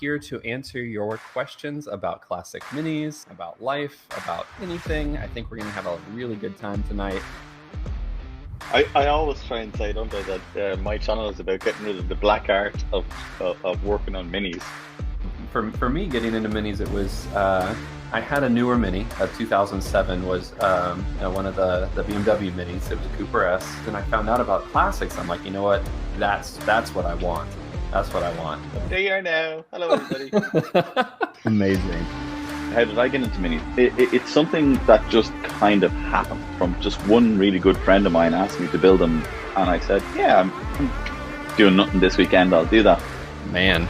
here to answer your questions about classic minis, about life, about anything. I think we're going to have a really good time tonight. I always try and say, don't I, that my channel is about getting rid of the black art of working on minis. For me, getting into minis, it was I had a newer mini of 2007 was one of the BMW minis. It was a Cooper S, and I found out about classics. I'm like, you know what? That's what I want. That's what I want. There you are now. Hello, everybody. Amazing. How did I get into minis? It's something that just kind of happened from just one really good friend of mine asked me to build them, and I said, yeah, I'm doing nothing this weekend. I'll do that. Man,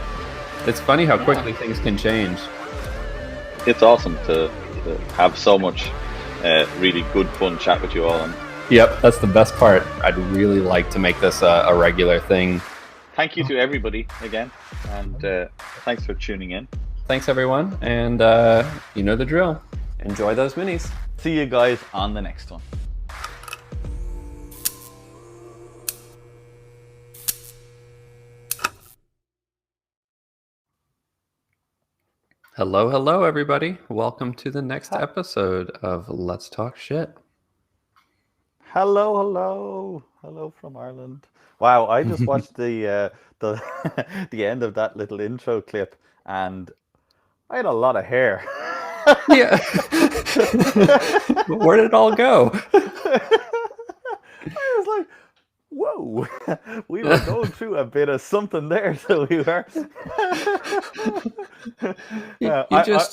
it's funny how quickly things can change. It's awesome to have so much really good fun chat with you all. And yep, that's the best part. I'd really like to make this a regular thing. Thank you to everybody again, and thanks for tuning in. Thanks everyone, and you know the drill. Enjoy those minis. See you guys on the next one. Hello everybody. Welcome to the next episode of Let's Talk Shit. Hello from Ireland. Wow, I just watched the the end of that little intro clip, and I had a lot of hair. Yeah. Where did it all go? I was like, whoa, we were going through a bit of something there, so we were.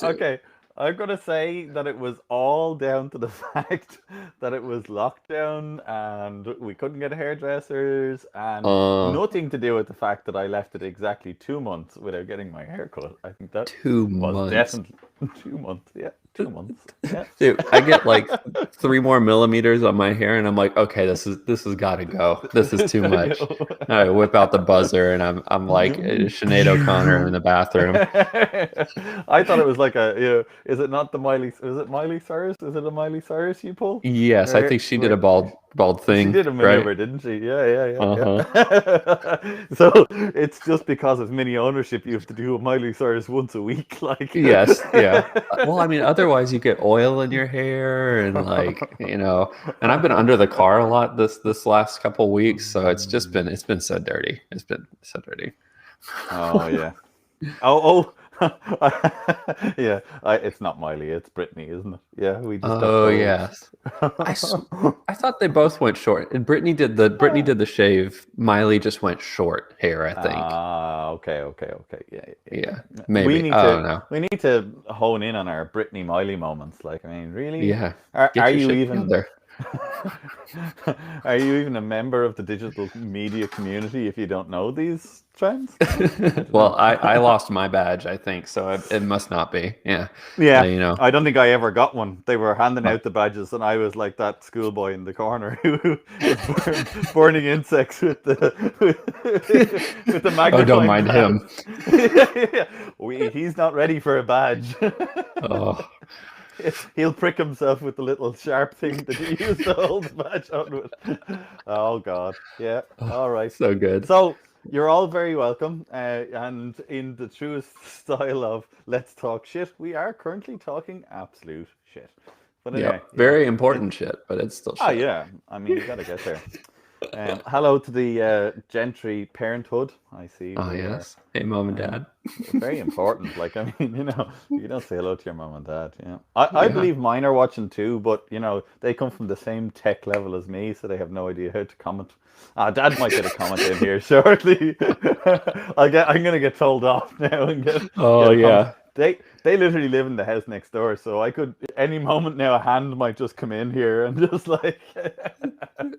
Okay, I'm going to say that it was all down to the fact that it was lockdown and we couldn't get hairdressers, and nothing to do with the fact that I left it exactly 2 months without getting my hair cut. I think that 2 months. was definitely 2 months. Yeah, 2 months. Yeah. Dude, I get like 3 more millimeters on my hair, and I'm like, okay, this has got to go. This is too much. I whip out the buzzer, and I'm like Sinead O'Connor in the bathroom. I thought it was like is it not the Miley? Is it Miley Cyrus? Is it a Miley Cyrus you pull? Yes, I think she did a bald thing. She did a maneuver, right? Didn't she? Yeah. So it's just because of mini ownership, you have to do a Miley Cyrus once a week, like. Yes, yeah. Well, I mean, otherwise you get oil in your hair, and like and I've been under the car a lot this last couple weeks, so it's been so dirty. It's been so dirty. Oh yeah. Oh. Yeah, it's not Miley, it's Britney, isn't it? Yeah, we just. Oh yes. I thought they both went short, and Britney did the shave. Miley just went short hair, I think. Okay. Yeah. Maybe. We need to hone in on our Britney Miley moments. Like, I mean, really? Yeah. Are you even there? Are you even a member of the digital media community if you don't know these trends? Well, I lost my badge, I think, so it must not be. Yeah. I don't think I ever got one. They were handing out the badges, and I was like that schoolboy in the corner who was burning insects with the magnifying. Oh, don't mind him. He's not ready for a badge. Oh. He'll prick himself with the little sharp thing that he used to hold the badge on with. Oh God, yeah. All right. So good. So you're all very welcome, and in the truest style of Let's Talk Shit, we are currently talking absolute shit. But anyway, very important shit, but it's still shit. Oh yeah, I mean, you gotta get there. Hello to the Gentry Parenthood. I see. Oh yes. Hey, mom and dad. Very important. Like, I mean, you don't say hello to your mom and dad. Yeah. I believe mine are watching too, but they come from the same tech level as me, so they have no idea how to comment. Dad might get a comment in here shortly. I'm gonna get told off now and get. Oh yeah. They literally live in the house next door, so I could any moment now a hand might just come in here and just like.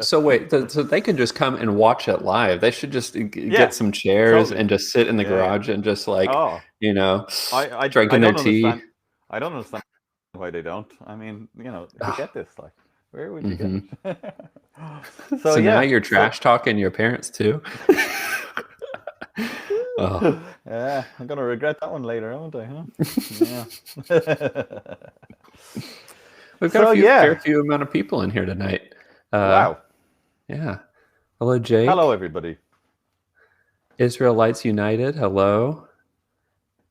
So wait, so they can just come and watch it live. They should just get some chairs and just sit in the garage and just like drinking their tea. I don't understand why they don't. I mean, you get this like. Where would you get it? So now you're trash talking your parents too. Oh. Yeah, I'm gonna regret that one later, aren't I? Huh? Yeah. We've got a fair few amount of people in here tonight. Wow. Yeah. Hello, Jake. Hello, everybody. Israelites United. Hello.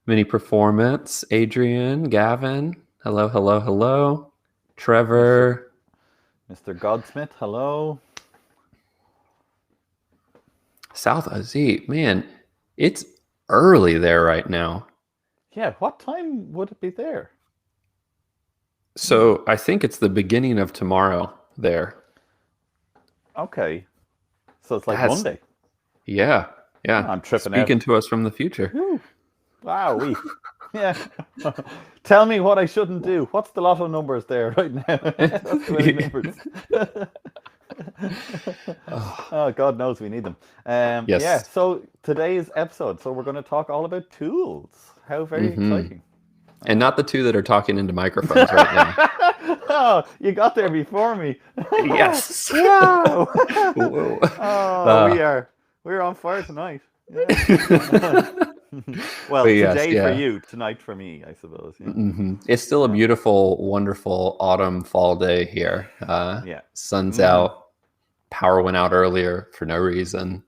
Mini Performance, Adrian, Gavin. Hello, hello, hello. Trevor. Mr. Godsmith, hello. South Aziz. Man, it's early there right now. Yeah, what time would it be there? So I think it's the beginning of tomorrow there. Okay. So it's like That's- Monday. Yeah. I'm tripping Speaking out. to us from the future. Whew. Wow. Yeah. Tell me what I shouldn't do. What's the lotto numbers there right now? That's the many numbers. Oh, God knows we need them. Yes. Yeah, so today's episode, so we're going to talk all about tools. How very exciting. And not the two that are talking into microphones right now. Oh, you got there before me. Yes. Wow. Whoa. Oh, we're on fire tonight. Yeah. Well, But yes, today yeah. for you, tonight for me, I suppose. Yeah. It's still a beautiful, wonderful autumn fall day here. Yeah. Sun's out. Power went out earlier for no reason.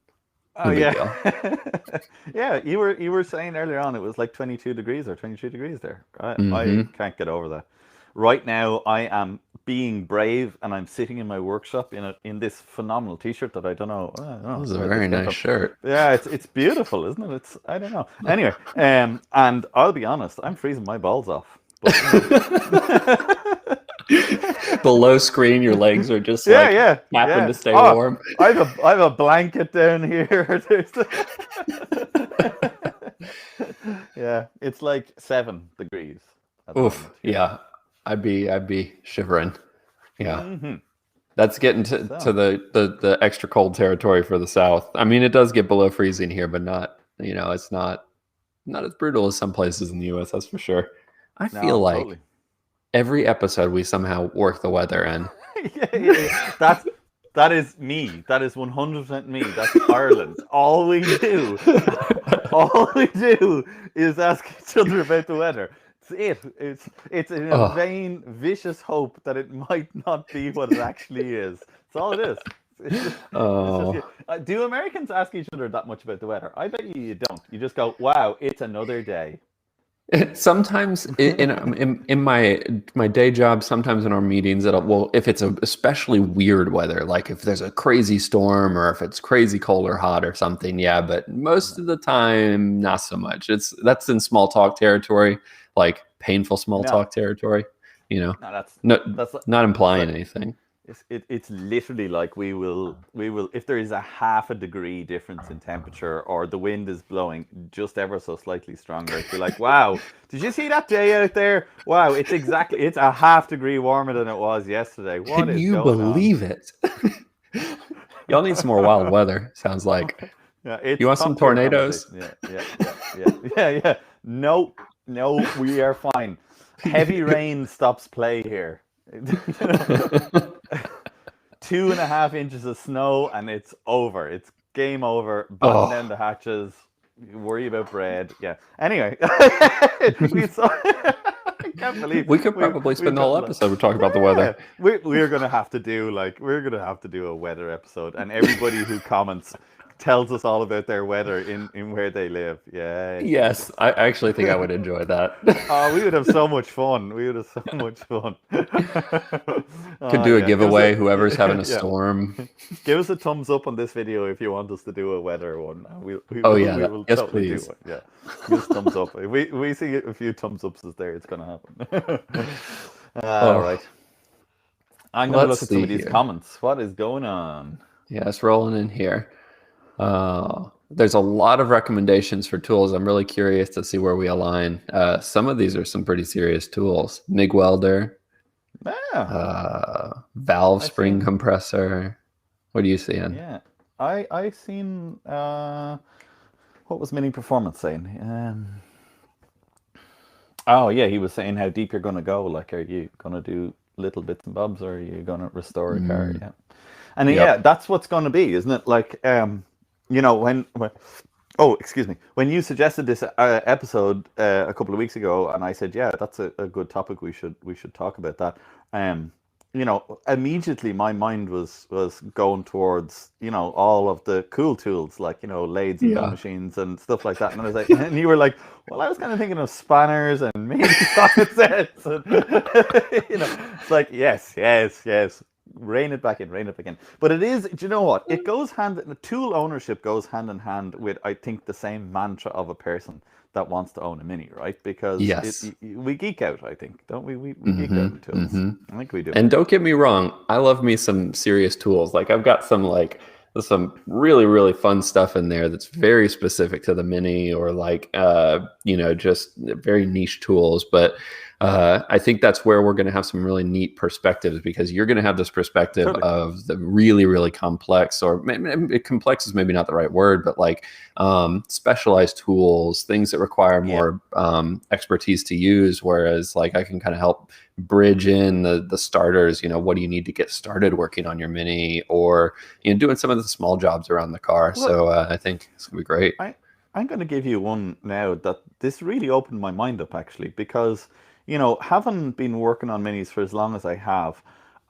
Oh, No big yeah. Yeah, you were saying earlier on it was like 22 degrees or 23 degrees there. I can't get over that. Right now, I am being brave and I'm sitting in my workshop in this phenomenal t-shirt that I don't know. That was a very nice shirt. Yeah, it's beautiful, isn't it? I don't know. Anyway, and I'll be honest, I'm freezing my balls off. Below screen, your legs are just Yeah, happen to stay Oh, warm. I have a blanket down here. Yeah, it's like 7 degrees. at the Oof. moment. Yeah. I'd be shivering. Yeah. Mhm. That's getting to the extra cold territory for the South. I mean, it does get below freezing here, but not, it's not as brutal as some places in the US, that's for sure. I No, feel like totally. every episode we somehow work the weather in. Yeah. That is me. That is 100% me. That's Ireland. All we do is ask each other about the weather. It's in a vain, vicious hope that it might not be what it actually is. That's all it is. Do Americans ask each other that much about the weather? I bet you don't. You just go, "Wow, it's another day." Sometimes in my day job, sometimes in our meetings, if it's especially weird weather, like if there's a crazy storm or if it's crazy cold or hot or something, yeah. But most of the time, not so much. That's in small talk territory, like painful small talk territory. No, that's not implying anything. It's literally like we will if there is a half a degree difference in temperature or the wind is blowing just ever so slightly stronger, it's like, wow, did you see that day out there? Wow, it's a half degree warmer than it was yesterday. What Can is you going believe on? it? Y'all need some more wild weather, sounds like. Yeah, it's You want some top tier tornadoes? conversation. Yeah. No, we are fine. Heavy rain stops play here. 2.5 inches of snow and it's over. It's game over. Batten down the hatches. Worry about bread. Yeah. Anyway, I can't believe we could probably spend the whole episode talking about the weather. We're gonna have to do a weather episode, and everybody who comments tells us all about their weather in where they live. Yeah. Yes, I actually think I would enjoy that. Oh, we would have so much fun. Could do a giveaway, whoever's having a storm. Give us a thumbs up on this video if you want us to do a weather one. We yes, totally please. do it. Yeah. Give us thumbs up. If we see a few thumbs ups there, it's going to happen. All right. I'm going to look at some of these comments. What is going on? Yeah, it's rolling in here. There's a lot of recommendations for tools. I'm really curious to see where we align. Some of these are some pretty serious tools. MIG welder, valve spring compressor. What are you seeing? Yeah, I seen what was Mini Performance saying? Oh yeah, he was saying how deep you're going to go. Like, are you going to do little bits and bobs, or are you going to restore a car? Yeah, and yeah, that's what's going to be, isn't it? Like, when you suggested this episode a couple of weeks ago, and I said, yeah, that's a good topic. We should talk about that. immediately my mind was going towards, all of the cool tools like, lathes and mill Yeah. machines and stuff like that. And I was like, and you were like, well, I was kind of thinking of spanners and maybe socket sets. And, it's like, yes, yes, yes. Rein it back in, rein it back in. But it is, do you know what? It goes tool ownership goes hand in hand with, I think, the same mantra of a person that wants to own a Mini, right? Because Yes. we geek out, I think, don't we? We geek Hmm. out in tools. Hmm. I think we do. And don't get me wrong, I love me some serious tools. Like I've got some really really fun stuff in there that's very specific to the Mini, or like just very niche tools. But I think that's where we're going to have some really neat perspectives, because you're going to have this perspective Totally. of the really really complex, or complex is maybe not the right word, but like specialized tools, things that require more expertise to use. Whereas like I can kind of help bridge in the starters. What do you need to get started working on your Mini, or doing some of the small jobs around the car. Look, So I think it's gonna be great. I'm going to give you one now that this really opened my mind up actually, because, having been working on minis for as long as I have,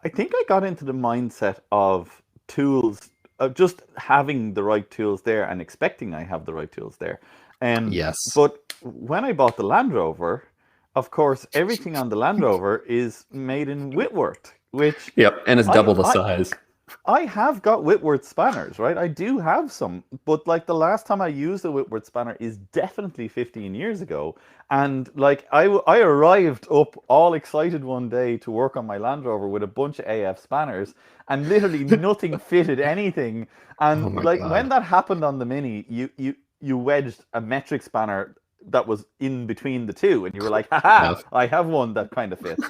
I think I got into the mindset of tools, of just having the right tools there and expecting I have the right tools there. Yes. But when I bought the Land Rover, of course, everything on the Land Rover is made in Whitworth, which Yep. And it's I, double the I, size. I have got Whitworth spanners, right? I do have some, but like the last time I used a Whitworth spanner is definitely 15 years ago. And like I arrived up all excited one day to work on my Land Rover with a bunch of AF spanners, and literally nothing fitted anything. Oh And my like when god. that happened on the Mini, you wedged a metric spanner that was in between the two, and you were like, haha, Enough. I have one that kind of fits.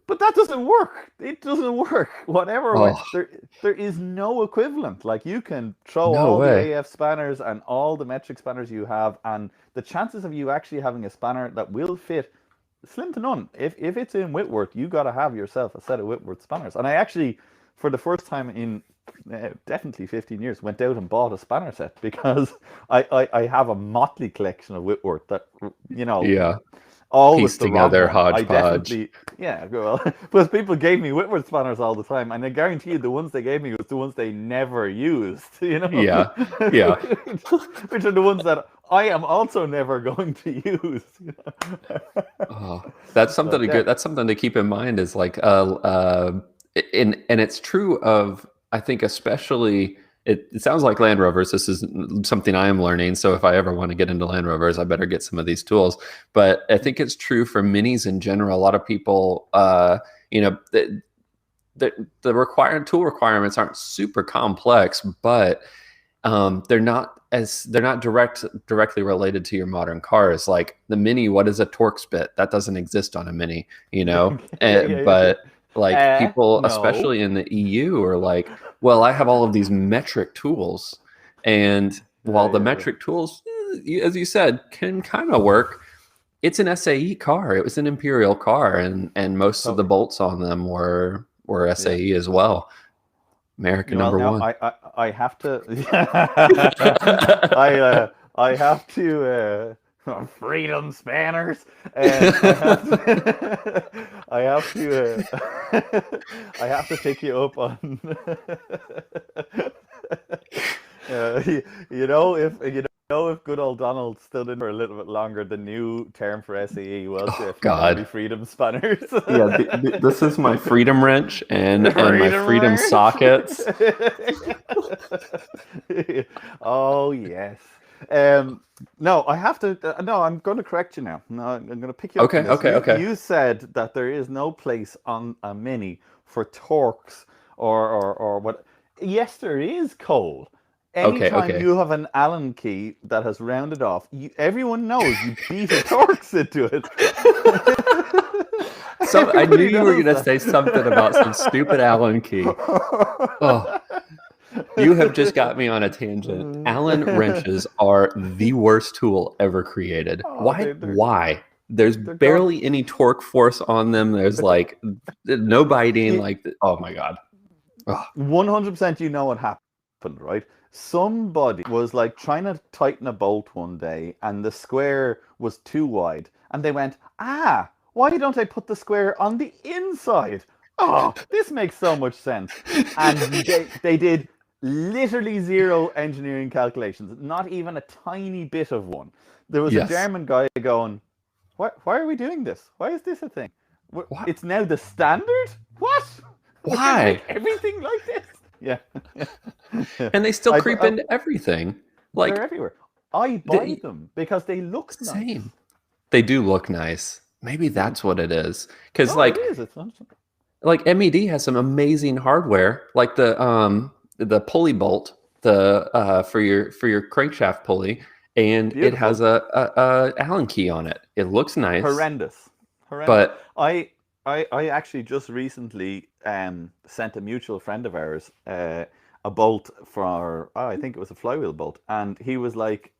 But that doesn't work. It doesn't work. Whatever way, Oh there is no equivalent. Like you can throw no all the way. AF spanners and all the metric spanners you have, and the chances of you actually having a spanner that will fit, slim to none. If it's in Whitworth, you got to have yourself a set of Whitworth spanners. And I actually, for the first time in definitely 15 years, went out and bought a spanner set because I have a motley collection of Whitworth that Yeah. always Piece the wrong together one. I hodgepodge. definitely, yeah, well, but people gave me Whitworth spanners all the time, and I guarantee you the ones they gave me was the ones they never used, Yeah. Yeah. which are the ones that I am also never going to use. Oh, that's something But to yeah, good. That's something to keep in mind. Is like, and it's true of, I think, especially. It sounds like Land Rovers. This is something I am learning. So if I ever want to get into Land Rovers, I better get some of these tools. But I think it's true for minis in general. A lot of people, the required tool requirements aren't super complex, but they're not directly related to your modern cars. Like the Mini, what is a Torx bit? That doesn't exist on a Mini, yeah, yeah, yeah. but like people, No. especially in the EU, are like, well, I have all of these metric tools, and while the Yeah, yeah, metric tools, as you said, can kind of work, it's an SAE car. It was an Imperial car, and most of the totally. bolts on them were Yeah. SAE as well. American Well, number now one. I have to I have to freedom spanners. I have to I have to pick you up on if good old Donald stood in for a little bit longer, the new term for SAE was Oh finale God. freedom spanners. Yeah, this is my freedom wrench and my Freedom freedom wrench. sockets. Oh yes. No, I have to. No, I'm going to correct you now. No, I'm going to pick you up Okay, on this. okay, okay. You said that there is no place on a Mini for torques or what? Yes, there is, Cole. Okay, Anytime okay. you have an Allen key that has rounded off, everyone knows you beat a Torx into it. So I knew Everybody you were knows gonna say something about some stupid Allen key. Oh, you have just got me on a tangent. Allen wrenches are the worst tool ever created. Oh, Why? Why? There's they're gone. barely any torque force on them. There's like no biting. Like, oh my God. Oh, 100% you know what happened, right? Somebody was like trying to tighten a bolt one day and the square was too wide. And they went, why don't I put the square on the inside? oh, this makes so much sense. And they did literally zero engineering calculations, not even a tiny bit of one. There was a Yes. German guy going, why are we doing this? Why is this a thing? What? It's now the standard? What? We're gonna Why? make everything like this? Yeah. And they still I- creep I- into everything. Like They're everywhere. I buy them because they look nice. same. They do look nice. Maybe that's what it is. Because Oh, like it is. It's not... like MED has some amazing hardware, like the pulley bolt, for your crankshaft pulley, and it Beautiful. has a Allen key on it. It looks nice, horrendous. but I actually just recently sent a mutual friend of ours a bolt for, I think it was a flywheel bolt, and he was like,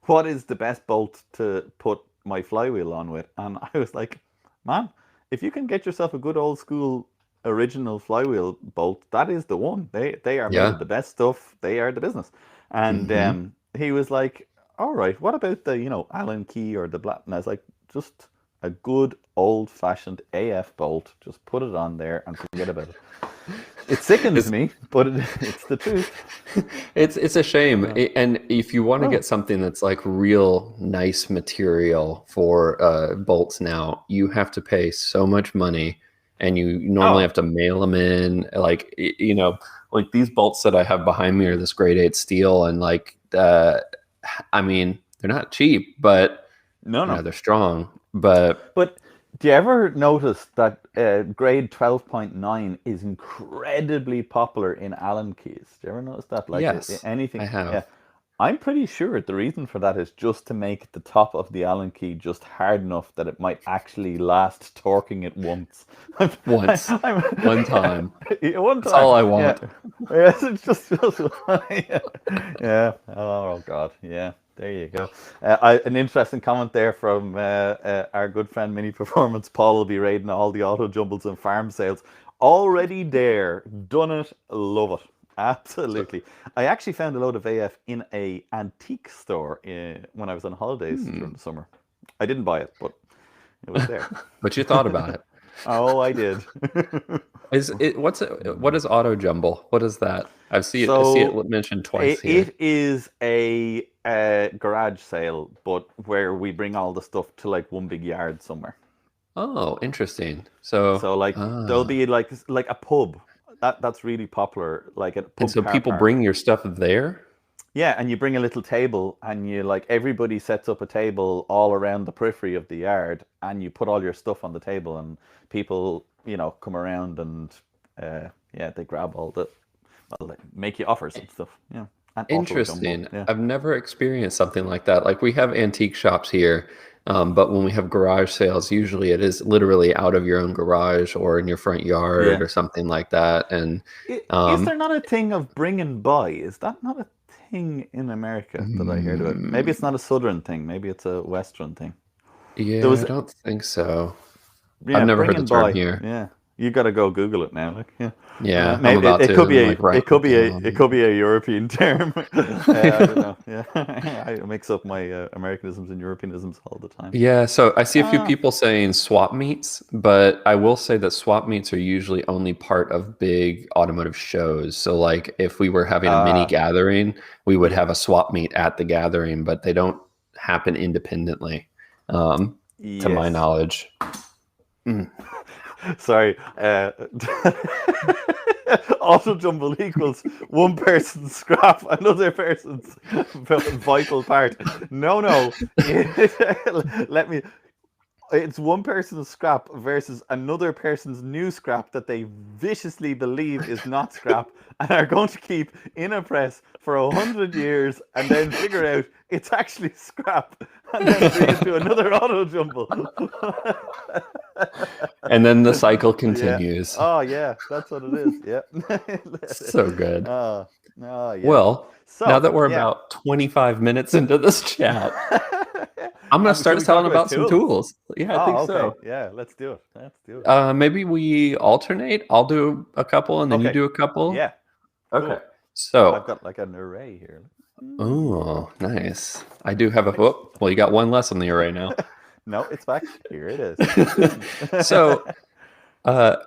what is the best bolt to put my flywheel on with? And I was like, man, if you can get yourself a good old school original flywheel bolt, that is the one. They are made Yeah. of the best stuff. They are the business. And Mhm. he was like, all right, what about the Allen key or the black? And I was like, just a good old fashioned AF bolt. Just put it on there and forget about it. It sickens me, but it's the truth. it's a shame. Yeah. And if you want to Oh. get something that's like real nice material for bolts now, you have to pay so much money, and you normally Oh. have to mail them in. Like like these bolts that I have behind me are this grade 8 steel, and like I mean, they're not cheap, but No. they're strong. But But do you ever notice that grade 12.9 is incredibly popular in Allen keys? Do you ever notice that? Like Yes, anything. I have. Yeah. I'm pretty sure the reason for that is just to make the top of the Allen key just hard enough that it might actually last torquing it once. Once. One time. Yeah, one That's time. all I want. Yeah. Yes, it's just yeah. Oh God. Yeah. There you go. An interesting comment there from our good friend Mini Performance. Paul will be raiding all the auto jumbles and farm sales. Already there, done it, love it. Absolutely. I actually found a load of AF in a antique store when I was on holidays during the summer. I didn't buy it, but it was there. But you thought about it. Oh, I did. What is auto jumble? What is that? I see it mentioned twice here. It is a garage sale, but where we bring all the stuff to like one big yard somewhere. Oh, interesting. So like there'll be like a pub. That's really popular. Like a pub. and so car people park. bring your stuff there? Yeah, and you bring a little table, and you like everybody sets up a table all around the periphery of the yard, and you put all your stuff on the table, and people come around and they grab all the they make you offers and stuff. Yeah. And auto Interesting. jumble, yeah. I've never experienced something like that. Like we have antique shops here, but when we have garage sales, usually it is literally out of your own garage or in your front yard Yeah. or something like that. And Is there not a thing of bring and buy? Is that not a thing in America that I heard about? Maybe it's not a southern thing. Maybe it's a western thing. yeah, was- I don't think so. Yeah, I've never bring heard the and term buy. here. Yeah, you got to go Google it now. Like, yeah. Yeah, I'm maybe about it to. could be I'm like, writing it could be it a down. it could be a European term. I don't know. Yeah, I mix up my Americanisms and Europeanisms all the time. Yeah, so I see a few Ah. people saying swap meets, but I will say that swap meets are usually only part of big automotive shows. So, like, if we were having a mini Ah. gathering, we would have a swap meet at the gathering, but they don't happen independently, to my Yes. knowledge. Sorry. Auto jumble equals one person's scrap, another person's vital part. No. Let me. It's one person's scrap versus another person's new scrap that they viciously believe is not scrap and are going to keep in a press for 100 years and then figure out it's actually scrap and then bring it to another auto jumble. And then the cycle continues. Oh yeah, that's what it is. Yeah. So good. Oh yeah. Well, So, now that we're yeah. about 25 minutes into this chat, I'm going to start Should we telling talk about some tools. Yeah, I think okay. so. Yeah, let's do it. Let's do it. Maybe we alternate. I'll do a couple and then you Okay. do a couple. Yeah. Okay. cool. So, I've got like an array here. oh, nice. I do have a. Oh, well, you got one less on the array now. No, it's back. Here it is. So,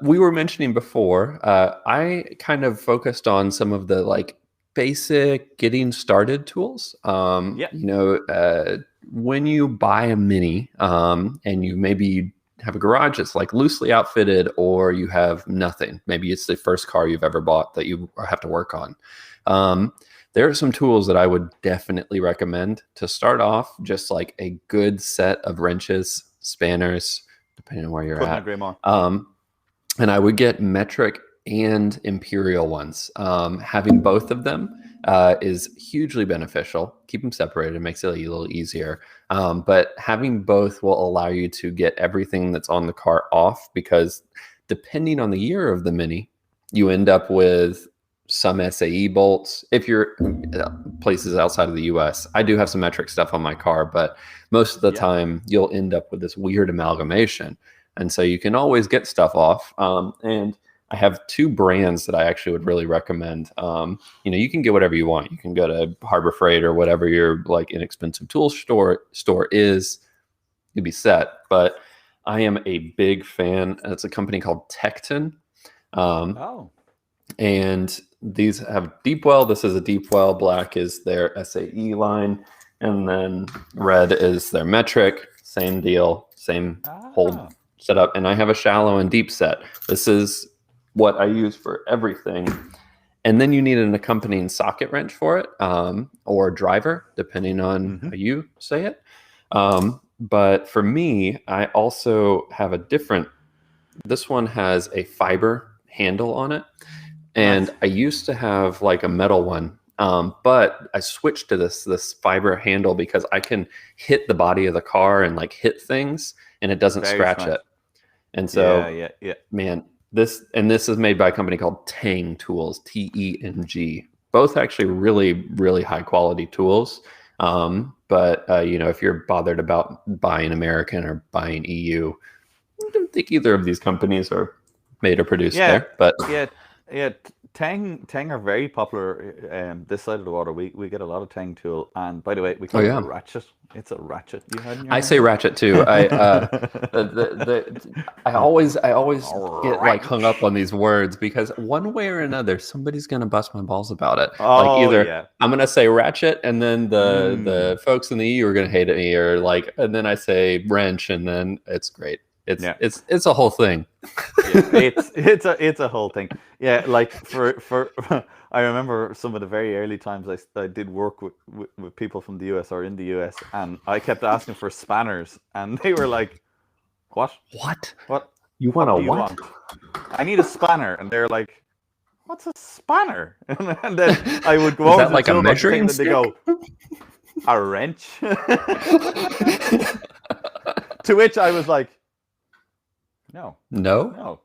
We were mentioning before, I kind of focused on some of the like basic getting started tools. Yeah. When you buy a Mini, and you maybe have a garage that's like loosely outfitted, or you have nothing, maybe it's the first car you've ever bought that you have to work on. There are some tools that I would definitely recommend to start off, just like a good set of wrenches, spanners, depending on where you're Couldn't at. agree more. And I would get metric and imperial ones. Having both of them is hugely beneficial. Keep them separated, it makes it a little easier. But having both will allow you to get everything that's on the car off, because depending on the year of the Mini, you end up with some SAE bolts. If you're places outside of the US, I do have some metric stuff on my car, but most of the time you'll end up with this weird amalgamation. And so you can always get stuff off. And I have two brands that I actually would really recommend. You can get whatever you want. You can go to Harbor Freight or whatever your like inexpensive tool store is. You'll be set. But I am a big fan. It's a company called Tecton. And these have Deepwell. This is a Deepwell. Black is their SAE line. And then red is their metric. Same deal. Same hold setup. And I have a shallow and deep set. This is what I use for everything. And then you need an accompanying socket wrench for it, or driver, depending on how you say it. But for me, I also have a different, this one has a fiber handle on it. And I used to have like a metal one, but I switched to this fiber handle because I can hit the body of the car and like hit things and it doesn't scratch it. And so, man, this is made by a company called Teng Tools, Teng. Both actually really, really high quality tools. But if you're bothered about buying American or buying EU, I don't think either of these companies are made or produced there. But Teng are very popular this side of the water. We get a lot of Teng tool, and by the way, we call it a ratchet. It's a ratchet. You had in your I say ratchet too. I always get like hung up on these words because one way or another somebody's gonna bust my balls about it. I'm gonna say ratchet, and then the folks in the EU are gonna hate me, or like, and then I say wrench, and then it's great. It's a whole thing. It's a whole thing. Yeah, like for I remember some of the very early times I did work with people from the US or in the US, and I kept asking for spanners, and they were like, "What? What? You want a what? I need a spanner," and they're like, "What's a spanner?" And then I would go Is over that like a measuring stick? They go, "A wrench." To which I was like, No. No.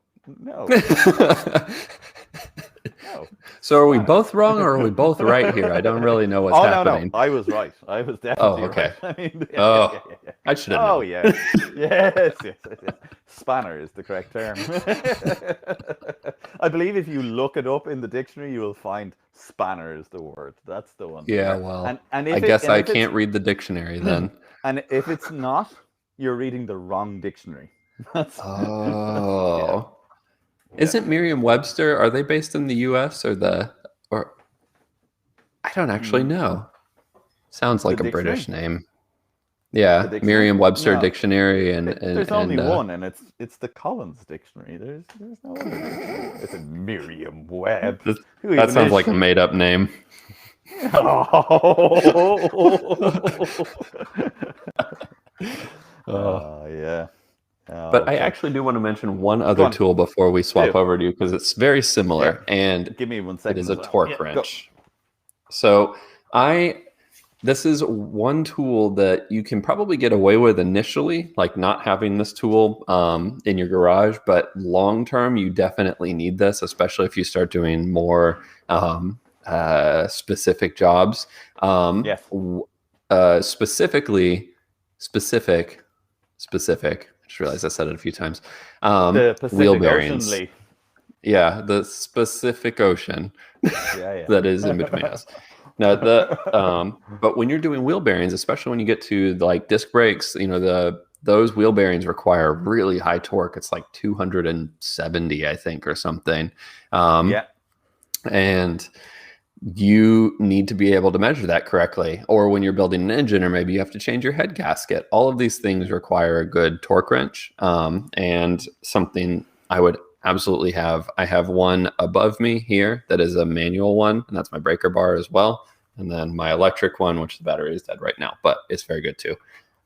So are we both wrong, or are we both right here? I don't really know what's happening. No. I was right. I was definitely okay. right. I mean, I should have known. Oh, yeah. yes. Spanner is the correct term. I believe if you look it up in the dictionary, you will find spanner is the word. That's the one. Yeah, well, and I guess I can't read the dictionary then. And if it's not, you're reading the wrong dictionary. Isn't Merriam-Webster, are they based in the US or I don't actually know. Sounds like a British name. Yeah, Merriam-Webster dictionary, and there's only one, and it's the Collins dictionary. There's no other. It's a Merriam-Web. That sounds like a made-up name. Yeah. But I actually do want to mention one other tool before we swap over to you, because it's very similar, and give me 1 second. It is a torque wrench. So this is one tool that you can probably get away with initially, like not having this tool in your garage, but long term you definitely need this, especially if you start doing more specific jobs. Specific. I just realized I said it a few times. The Pacific wheel bearings. Ocean. Yeah, the Pacific Ocean. That is in between us. No, but when you're doing wheel bearings, especially when you get to like disc brakes, the those wheel bearings require really high torque. It's like 270, I think, or something. Yeah. And you need to be able to measure that correctly. Or when you're building an engine, or maybe you have to change your head gasket. All of these things require a good torque wrench, and something I would absolutely have. I have one above me here that is a manual one, and that's my breaker bar as well. And then my electric one, which the battery is dead right now, but it's very good too.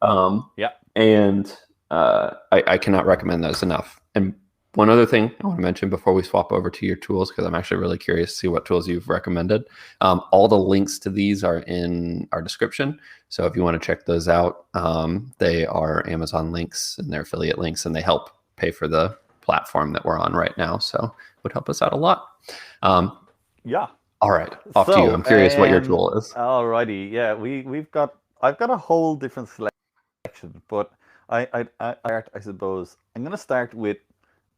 Yeah. And I cannot recommend those enough. And one other thing I want to mention before we swap over to your tools, because I'm actually really curious to see what tools you've recommended. All the links to these are in our description. So if you want to check those out, they are Amazon links and they're affiliate links, and they help pay for the platform that we're on right now. So it would help us out a lot. Yeah. All right, off to you. I'm curious what your tool is. Alrighty, yeah, I've got a whole different selection, but I suppose I'm going to start with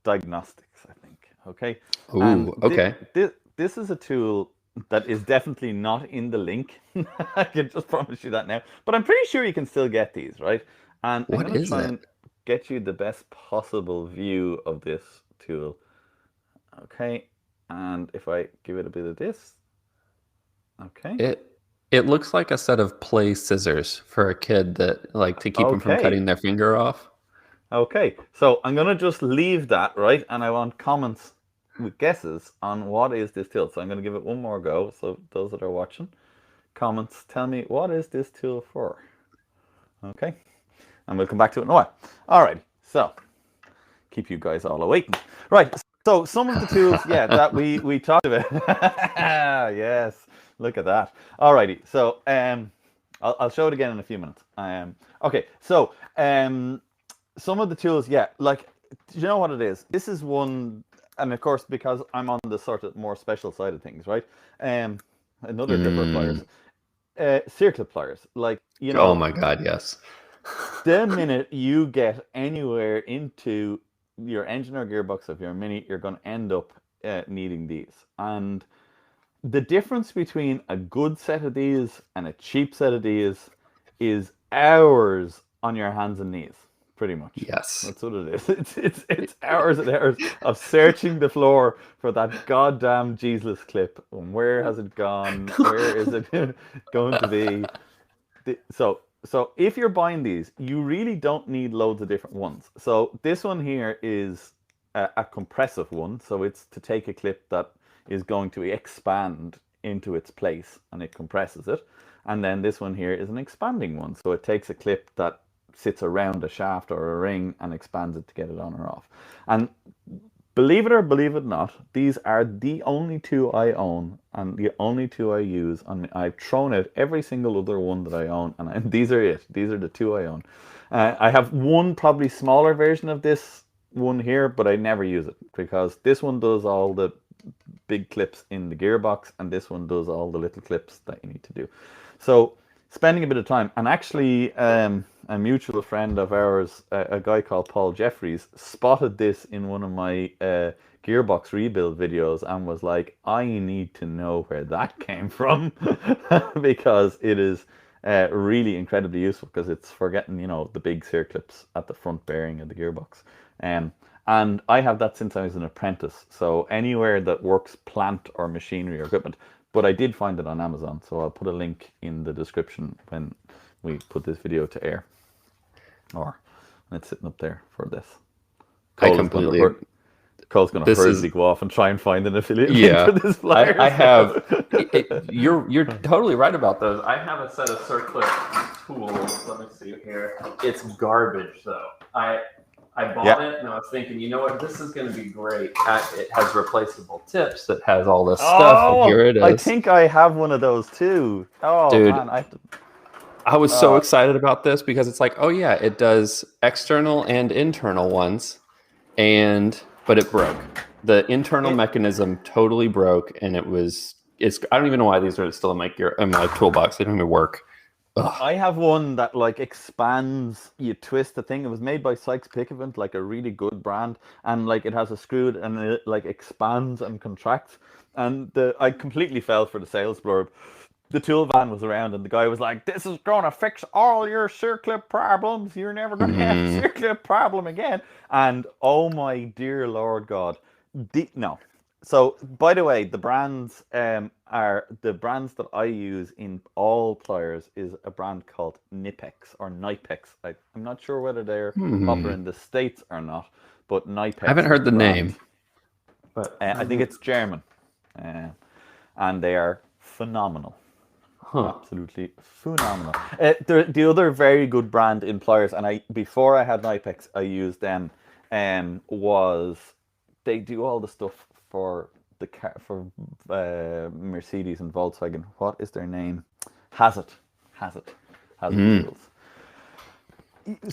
diagnostics, I think. Okay. Ooh, And okay. this is a tool that is definitely not in the link. I can just promise you that now. But I'm pretty sure you can still get these, right? And I'm What going to is try it? and get you the best possible view of this tool. Okay. And if I give it a bit of this, okay. It looks like a set of play scissors for a kid that like to keep them from Okay. cutting their finger off. Okay, so I'm gonna just leave that, right? And I want comments with guesses on what is this tool. So I'm gonna give it one more go. So those that are watching, comments, tell me what is this tool for? Okay, and we'll come back to it in a while. All right, so keep you guys all awake. Right, so some of the tools, yeah, that we talked about. Yes, look at that. All righty, so I'll show it again in a few minutes. Okay, so some of the tools, yeah, like, do you know what it is? This is one, and of course, because I'm on the sort of more special side of things, right? Another gripper pliers, circlip pliers, like, you know. Oh my God, yes. The minute you get anywhere into your engine or gearbox of your Mini, you're going to end up needing these. And the difference between a good set of these and a cheap set of these is hours on your hands and knees, pretty much. Yes. That's what it is. It's hours and hours of searching the floor for that goddamn Jesus clip. And where has it gone? Where is it going to be? So if you're buying these, you really don't need loads of different ones. So this one here is a compressive one. So it's to take a clip that is going to expand into its place and it compresses it. And then this one here is an expanding one. So it takes a clip that sits around a shaft or a ring and expands it to get it on or off. And believe it or believe it not, these are the only two I own and the only two I use. I've thrown out every single other one that I own, and these are it. These are the two I own. I have one probably smaller version of this one here, but I never use it because this one does all the big clips in the gearbox and this one does all the little clips that you need to do. So spending a bit of time, and actually a mutual friend of ours, a guy called Paul Jeffries, spotted this in one of my gearbox rebuild videos and was like, I need to know where that came from because it is really incredibly useful because it's for getting, you know, the big circlips at the front bearing of the gearbox. And I have that since I was an apprentice. So anywhere that works plant or machinery or equipment, but I did find it on Amazon. So I'll put a link in the description when we put this video to air. Or it's sitting up there for this. I completely. Cole's going to hurriedly go off and try and find an affiliate link for this flyer. I have. You're totally right about those. I have a set of circlip tools. Let me see here. It's garbage though. I bought it and I was thinking, you know what, this is going to be great. It has replaceable tips. It has all this stuff. And here it is. I think I have one of those too. Oh, dude, man, I was so excited about this because it's like, oh yeah, it does external and internal ones, but it broke. The internal mechanism totally broke, and it's. I don't even know why these are still in my toolbox. They don't even work. Ugh. I have one that like expands. You twist the thing. It was made by Sykes-Picot, like a really good brand, and like it has a screw and it like expands and contracts. And I completely fell for the sales blurb. the tool van was around, and the guy was like, "This is gonna fix all your circlip problems. You're never gonna have a circlip problem again." And oh my dear Lord God, no. So, by the way, the brands are the brands that I use in all pliers is a brand called Nipex or Nipex. I'm not sure whether they're popular in the States or not, but Nipex. I haven't heard the brand. name, but I think it's German, and they are phenomenal. Absolutely phenomenal. The other very good brand in pliers, and before I had Nipex, I used them. Was they do all the stuff for the car for Mercedes and Volkswagen? What is their name? Hazard tools.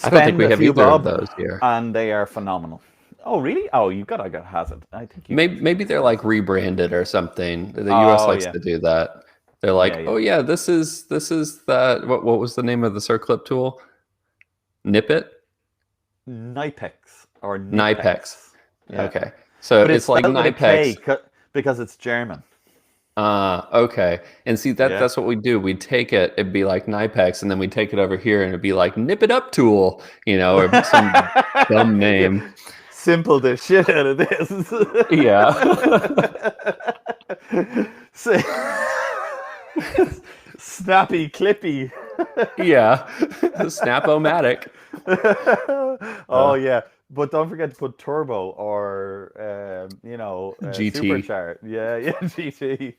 I don't think we have either of those here. And they are phenomenal. Oh really? Oh, I got Hazard. I think maybe they're like rebranded or something. The US likes to do that. They're like, oh yeah, this is that. What was the name of the circlip tool? Nipex or Nipex. Yeah. Okay, so but it's like Nipex because it's German. Okay. And see that's what we do. We take it, it'd be like Nipex, and then we take it over here and it'd be like Nip It Up Tool, or some dumb name. Simple the shit out of this. Yeah. Snappy Clippy. Yeah. Snap-O-Matic. Oh yeah. But don't forget to put turbo or GT. Supercharged. Yeah, GT.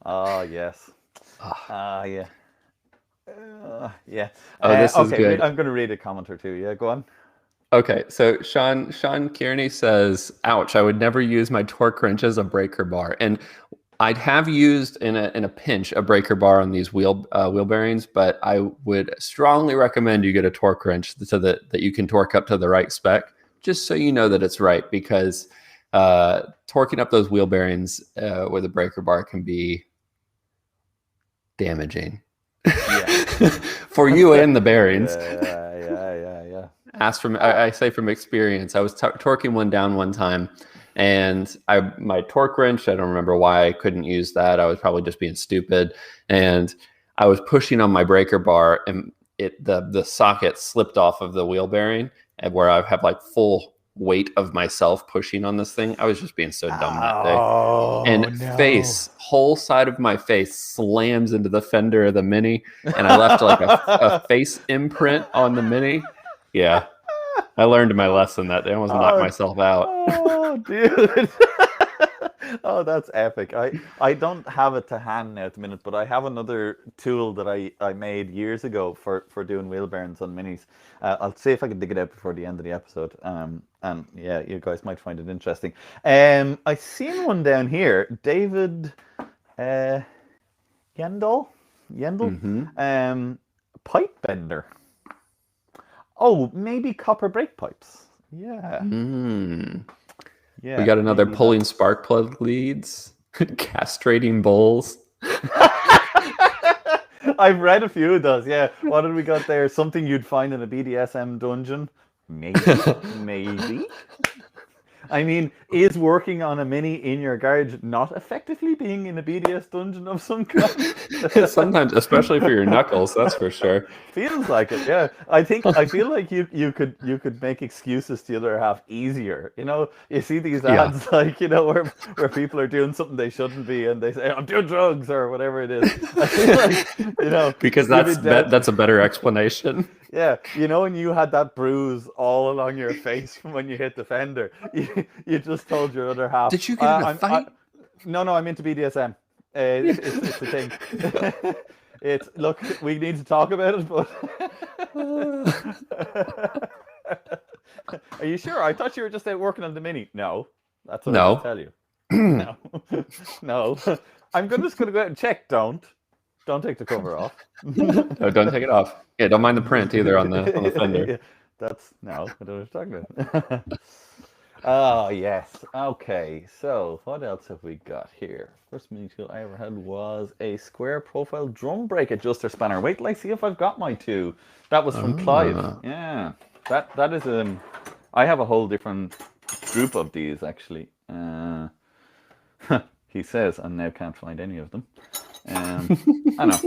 Oh yes. Yeah. Yeah. Oh, this is good. I'm going to read a comment or two. Yeah, go on. Okay, so Sean Kearney says, "Ouch! I would never use my torque wrench as a breaker bar." And I'd have used in a pinch a breaker bar on these wheel bearings, but I would strongly recommend you get a torque wrench so that you can torque up to the right spec, just so you know that it's right, because torquing up those wheel bearings with a breaker bar can be damaging for you and the bearings. Yeah. I say from experience. I was torquing one down one time, and my torque wrench, I don't remember why I couldn't use that. I was probably just being stupid, and I was pushing on my breaker bar, and the socket slipped off of the wheel bearing, and where I have like full weight of myself pushing on this thing. I was just being so dumb that day. And whole side of my face slams into the fender of the Mini, and I left like a face imprint on the Mini. Yeah, I learned my lesson that day. I almost knocked myself out. Oh, dude. Oh, that's epic. I don't have it to hand now at the minute, but I have another tool that I made years ago for doing wheel bearings on Minis. I'll see if I can dig it out before the end of the episode. And yeah, you guys might find it interesting. I seen one down here, David Yendel, pipe bender. Oh, maybe copper brake pipes. Yeah. Yeah. We got another pulling spark plug leads, castrating bulls. I've read a few of those. Yeah. What did we got there? Something you'd find in a BDSM dungeon? Maybe. I mean, is working on a Mini in your garage not effectively being in a BDS dungeon of some kind? Sometimes, especially for your knuckles, that's for sure. Feels like it, yeah. I feel like you could make excuses to the other half easier. You see these ads where people are doing something they shouldn't be, and they say, "I'm doing drugs" or whatever it is. I feel like because that's a better explanation. Yeah, when you had that bruise all along your face from when you hit the fender, you just told your other half. Did you get in a fight? No, I'm into BDSM. It's the thing. Look, we need to talk about it, but are you sure? I thought you were just out working on the Mini. No, that's what I tell you. No. I'm just gonna go out and check. Don't take the cover off. No, don't take it off. Yeah, don't mind the print either on the fender. Yeah, I don't know what you're talking about. Oh, yes. Okay, so what else have we got here? First Mini tool I ever had was a square profile drum brake adjuster spanner. Wait till I see if I've got my two. That was from Clive. Yeah, that is I have a whole different group of these actually. He says, I now can't find any of them. I know.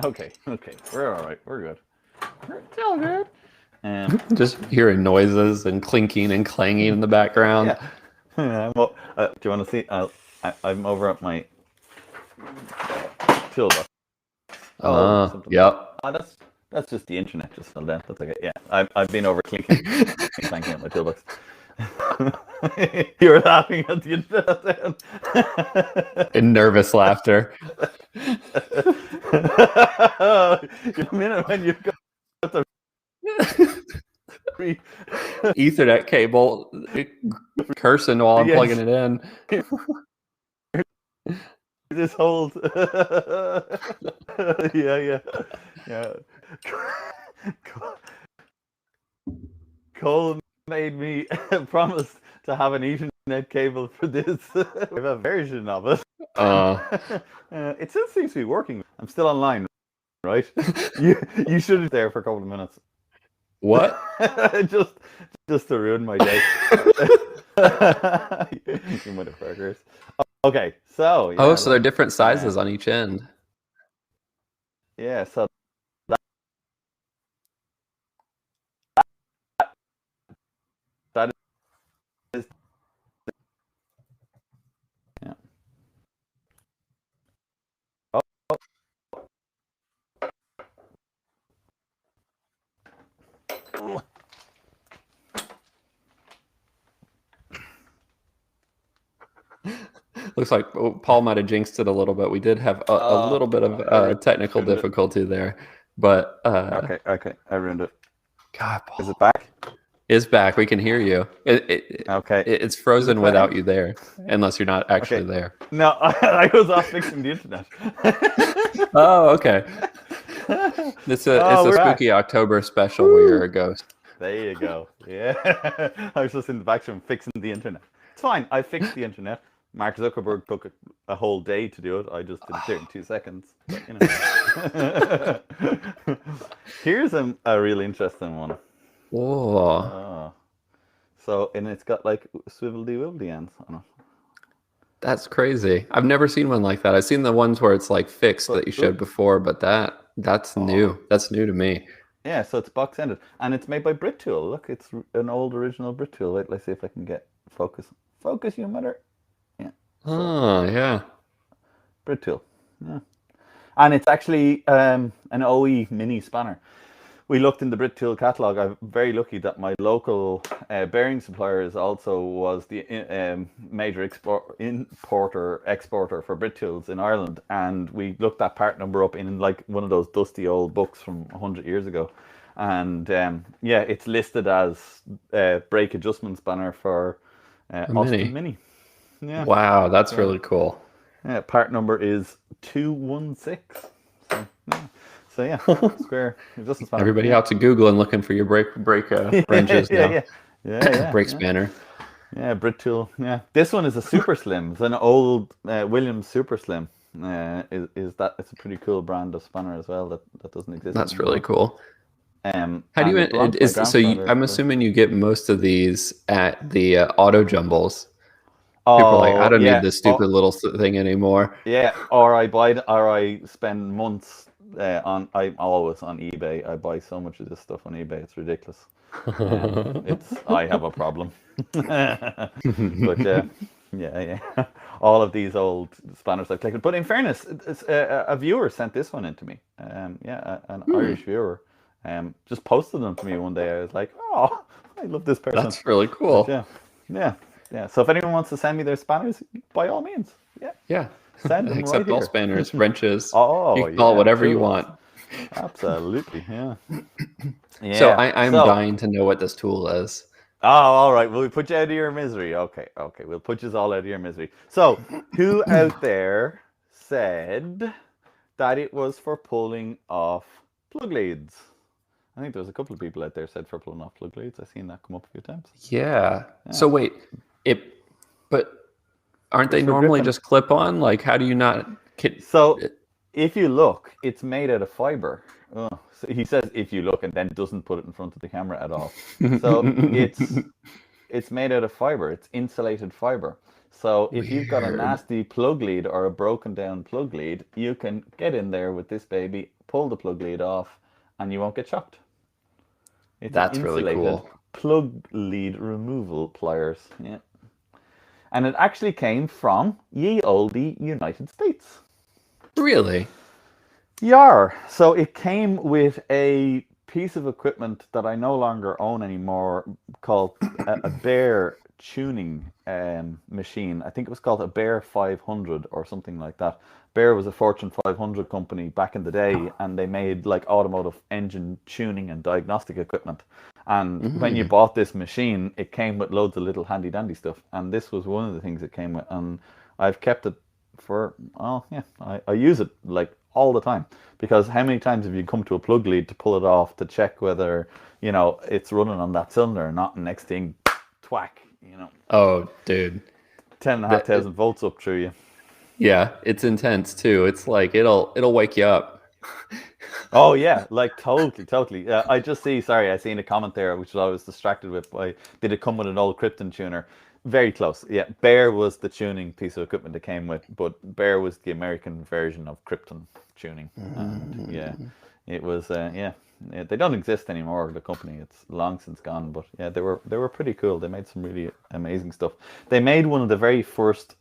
Okay. We're all right. We're good. We're still good. Just hearing noises and clinking and clanging in the background. Yeah. Well, do you want to see? I'm over at my toolbox. Something. Yep. Oh, that's just the internet just fell down. That's okay. Yeah, I've been over clanking at my toolbox. You're laughing at the internet. In nervous laughter. The minute when you've got the Ethernet cable cursing while I'm Yes. plugging it in. this whole yeah. Cole made me promise to have an Ethernet cable for this. We have a version of it. It still seems to be working. I'm still online, right? You should have there for a couple of minutes. What? just to ruin my day. You motherfuckers. Okay, so yeah, So they're different sizes on each end. yeah, so that is yeah. Oh. Looks like Paul might have jinxed it a little bit. We did have a little bit of technical difficulty there, but Okay, I ruined it. God, Paul Is it back? is back. We can hear you. Okay. It's frozen without you there, unless you're not actually there. No, I was off fixing the internet. Oh, okay. It's a we're spooky back. October special where you're a ghost. There you go. Yeah. I was just in the back room fixing the internet. It's fine. I fixed the internet. Mark Zuckerberg took a whole day to do it. I just did it in 2 seconds. But, Here's a really interesting one. Oh, So, and it's got like swiveldy-wiveldy ends on it. that's crazy. I've never seen one like that. I've seen the ones where it's like fixed that you showed before, but that's new. That's new to me. Yeah, so it's box-ended. And it's made by Brit-Tool. Look, it's an old original Brit-Tool. Wait, let's see if I can get focus. Focus, you mother. Yeah. Oh, yeah. Brit-Tool. Yeah. And it's actually an OE mini spanner. We looked in the Brit-Tool catalogue. I'm very lucky that my local bearing suppliers also was the major importer, exporter for Brit-Tools in Ireland. And we looked that part number up in like one of those dusty old books from 100 years ago. And yeah, it's listed as brake adjustment spanner for Austin Mini. Yeah. Wow, that's really cool. Yeah, part number is 216. So yeah, square adjustment spanner. Everybody out to Google and looking for your brake wrenches now. Yeah. Brake spanner. Yeah, Brit-Tool. Yeah, this one is a super slim. It's an old Williams super slim. Is that? It's a pretty cool brand of spanner as well that doesn't exist. That's anymore. really cool. How do you? I'm assuming you get most of these at the auto jumbles. People are like, I don't need this stupid little thing anymore. Yeah, or I spend months I'm always on eBay. I buy so much of this stuff on eBay. It's ridiculous. I have a problem. But yeah. All of these old spanners I've taken. But in fairness, a viewer sent this one in to me. An Irish viewer. Just posted them to me one day. I was like, oh, I love this person. That's really cool. But yeah. So if anyone wants to send me their spanners, by all means. Yeah. Send them Except right all here. spanners, wrenches. Oh, you can call it whatever you want. Absolutely, yeah. So I'm dying to know what this tool is. Oh, all right. Well, we put you out of your misery. Okay. We'll put you all out of your misery. So, who out there said that it was for pulling off plug leads? I think there was a couple of people out there said for pulling off plug leads. I've seen that come up a few times. Yeah. So wait, but aren't they for normally gripping. just clip on? Like, how do you not? So, if you look, it's made out of fiber. Oh, so he says if you look, and then doesn't put it in front of the camera at all. So it's made out of fiber. It's insulated fiber. So if you've got a Weird. nasty plug lead or a broken down plug lead, you can get in there with this baby, pull the plug lead off, and you won't get shocked. It's an That's really insulated cool. plug lead removal pliers. Yeah. And it actually came from ye olde United States. Really? Yar. So it came with a piece of equipment that I no longer own anymore called a Bear tuning machine. I think it was called a Bear 500 or something like that. Bear was a Fortune 500 company back in the day, and they made like automotive engine tuning and diagnostic equipment. And when you bought this machine, it came with loads of little handy dandy stuff. And this was one of the things it came with. And I've kept it for, oh yeah, I use it like all the time, because how many times have you come to a plug lead to pull it off to check whether, you know, it's running on that cylinder or not, and next thing, twack, you know, Oh, dude. 10,500 volts up through you. Yeah, it's intense too. It's like it'll wake you up. Oh yeah, like totally. I just see. Sorry, I seen a comment there, which I was distracted with. By did it come with an old Krypton tuner? Very close. Yeah, Bear was the tuning piece of equipment that came with, but Bear was the American version of Krypton tuning. And yeah, it was. Yeah, they don't exist anymore. The company, it's long since gone. But yeah, they were pretty cool. They made some really amazing stuff. They made one of the very first,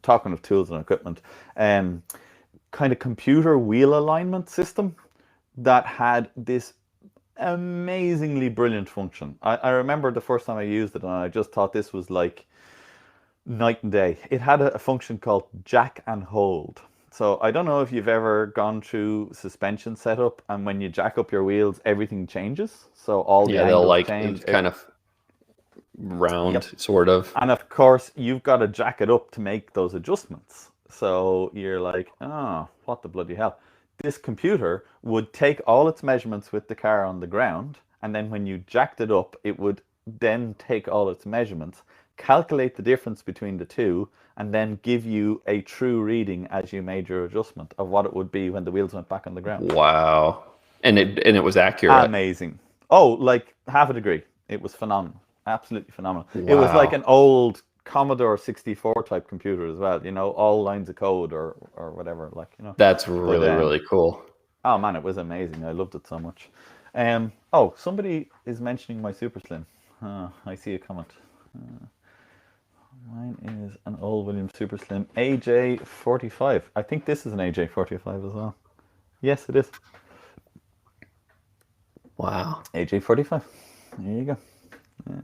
talking of tools and equipment, kind of computer wheel alignment system that had this amazingly brilliant function. I remember the first time I used it, and I just thought this was like night and day. It had a function called jack and hold. So I don't know if you've ever gone through suspension setup, and when you jack up your wheels, everything changes. So all the Yeah, they'll angles like change. kind of round, Yep. sort of. And of course, you've got to jack it up to make those adjustments. So you're like, oh, what the bloody hell? This computer would take all its measurements with the car on the ground, and then when you jacked it up, it would then take all its measurements, calculate the difference between the two, and then give you a true reading as you made your adjustment of what it would be when the wheels went back on the ground. Wow. And it was accurate. Amazing. Oh, like half a degree. It was phenomenal. Absolutely phenomenal. It was like Wow. an old Commodore 64 type computer as well, you know, all lines of code or whatever, like, you know. That's really, really cool. Oh man, it was amazing. I loved it so much. Oh, somebody is mentioning my Super Slim. I see a comment. Mine is an old Williams Super Slim AJ45. I think this is an AJ45 as well. Yes, it is. Wow. AJ45. There you go. Yeah.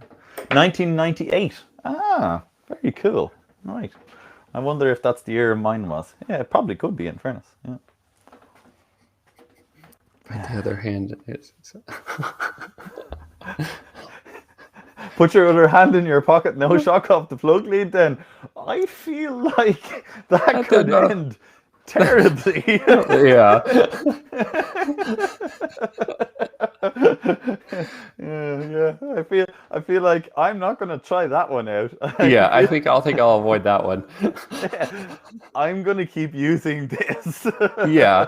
1998. Ah, very cool. Right. I wonder if that's the year mine was. Yeah, it probably could be, in fairness. Yeah. On the other hand, it's Put your other hand in your pocket, no shock off the plug lead then. I feel like that could end terribly. yeah. Yeah. I feel like I'm not going to try that one out. Yeah, I think I'll avoid that one. I'm going to keep using this. Yeah.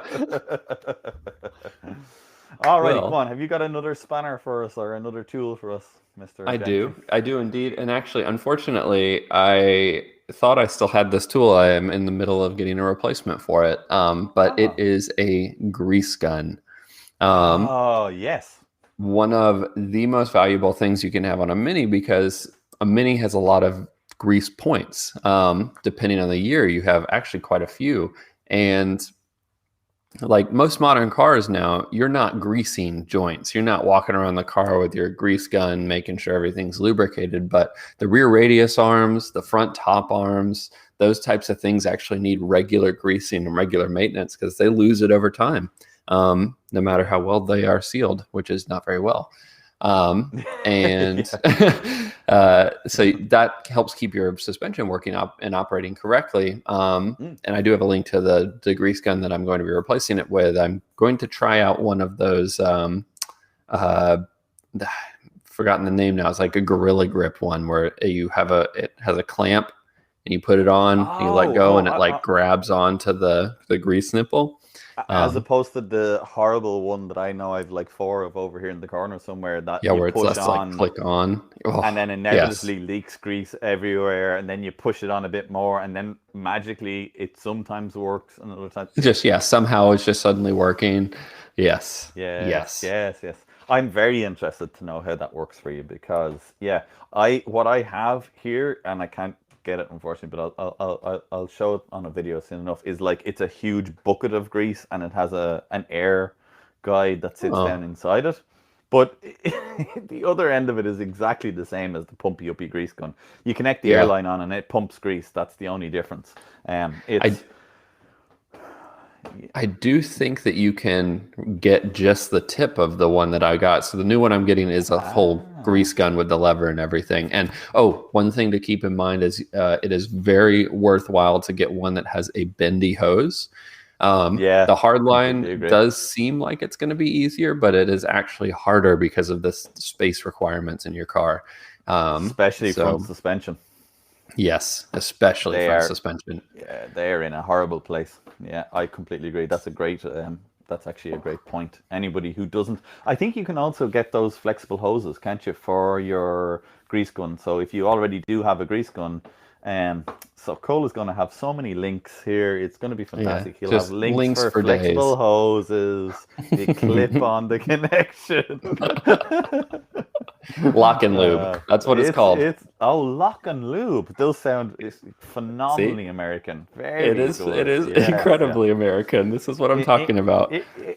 Alrighty, Well, come on. Have you got another spanner for us or another tool for us, Mr. I Gentry? do indeed. And actually, unfortunately, I thought I still had this tool. I am in the middle of getting a replacement for it. But it is a grease gun. Oh, yes. One of the most valuable things you can have on a Mini, because a Mini has a lot of grease points. Depending on the year, you have actually quite a few. And like most modern cars now, you're not greasing joints. You're not walking around the car with your grease gun, making sure everything's lubricated. But the rear radius arms, the front top arms, those types of things actually need regular greasing and regular maintenance because they lose it over time, no matter how well they are sealed, which is not very well. And so that helps keep your suspension working up and operating correctly. And I do have a link to the grease gun that I'm going to be replacing it with. I'm going to try out one of those, forgotten the name now. It's like a Gorilla Grip one where it has a clamp and you put it on, and you let go, and it grabs onto the grease nipple. As opposed to the horrible one that I know I've like 4 of over here in the corner somewhere that Yeah, you where it's push less on, like click on. Oh, and then yes. inevitably leaks grease everywhere, and then you push it on a bit more, and then magically it sometimes works, and other times. Just, yeah, somehow it's just suddenly working. Yes. Yes, Yes. yes, yes. I'm very interested to know how that works for you because, yeah, what I have here, and I can't get it unfortunately, but I'll show it on a video soon enough. Is like it's a huge bucket of grease, and it has an air guide that sits Oh. down inside it. But the other end of it is exactly the same as the pumpy uppy grease gun. You connect the Yeah. airline on, and it pumps grease. That's the only difference. It's I do think that you can get just the tip of the one that I got. So the new one I'm getting is a full grease gun with the lever and everything. And one thing to keep in mind is it is very worthwhile to get one that has a bendy hose. Yeah, the completely hardline agree. does seem like it's going to be easier, but it is actually harder because of the space requirements in your car. especially so- front suspension. Yes, especially They front are- suspension. Yeah, they're in a horrible place. Yeah, I completely agree. That's a great. That's actually a great point. Anybody who doesn't, I think you can also get those flexible hoses, can't you, for your grease gun? So if you already do have a grease gun, so Cole is going to have so many links here. It's going to be fantastic. He'll just have links for days. flexible hoses. You clip on the connection. Lock and lube. That's what it's called. Lock and lube. Those sound phenomenally American. Very It is. good. It is Yes, incredibly American. This is what I'm talking about.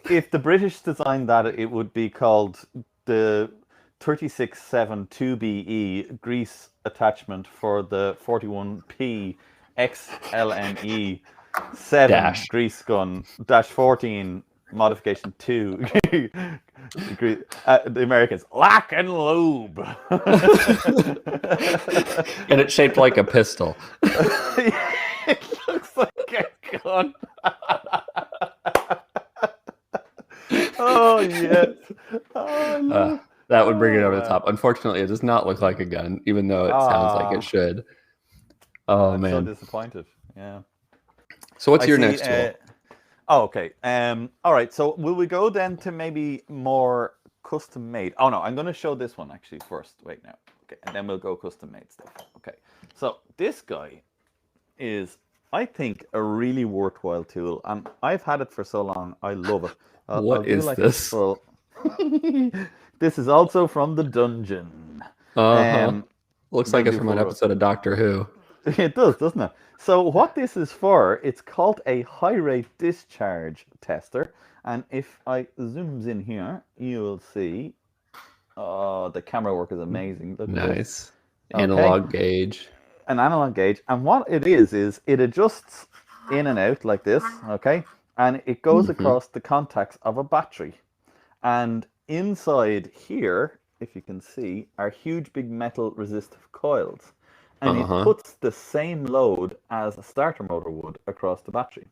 If the British designed that, it would be called the 3672BE grease attachment for the 41P XLME 7 Dash. grease gun -14 modification 2. The Americans, lock and lube. And it's shaped like a pistol. It looks like a gun. Oh yes. Oh, That would bring it over the top. Unfortunately, it does not look like a gun, even though it sounds like it should. Oh I'm so man! disappointed. Yeah. So what's I your see, next tool? Okay. All right. So will we go then to maybe more custom made? Oh no, I'm going to show this one actually first. Wait now. Okay, and then we'll go custom made stuff. Okay. So this guy is, I think, a really worthwhile tool, and I've had it for so long. I love it. What is this? This is also from the dungeon. Looks like it's from an before- episode of Doctor Who. It does, doesn't it? So what this is for, it's called a high rate discharge tester. And if I zooms in here, you will see, the camera work is amazing. Look at this. Nice. Analog gauge. An analog gauge. And what it is it adjusts in and out like this, okay? And it goes across the contacts of a battery. And inside here, if you can see, are huge big metal resistive coils. And it puts the same load as a starter motor would across the battery.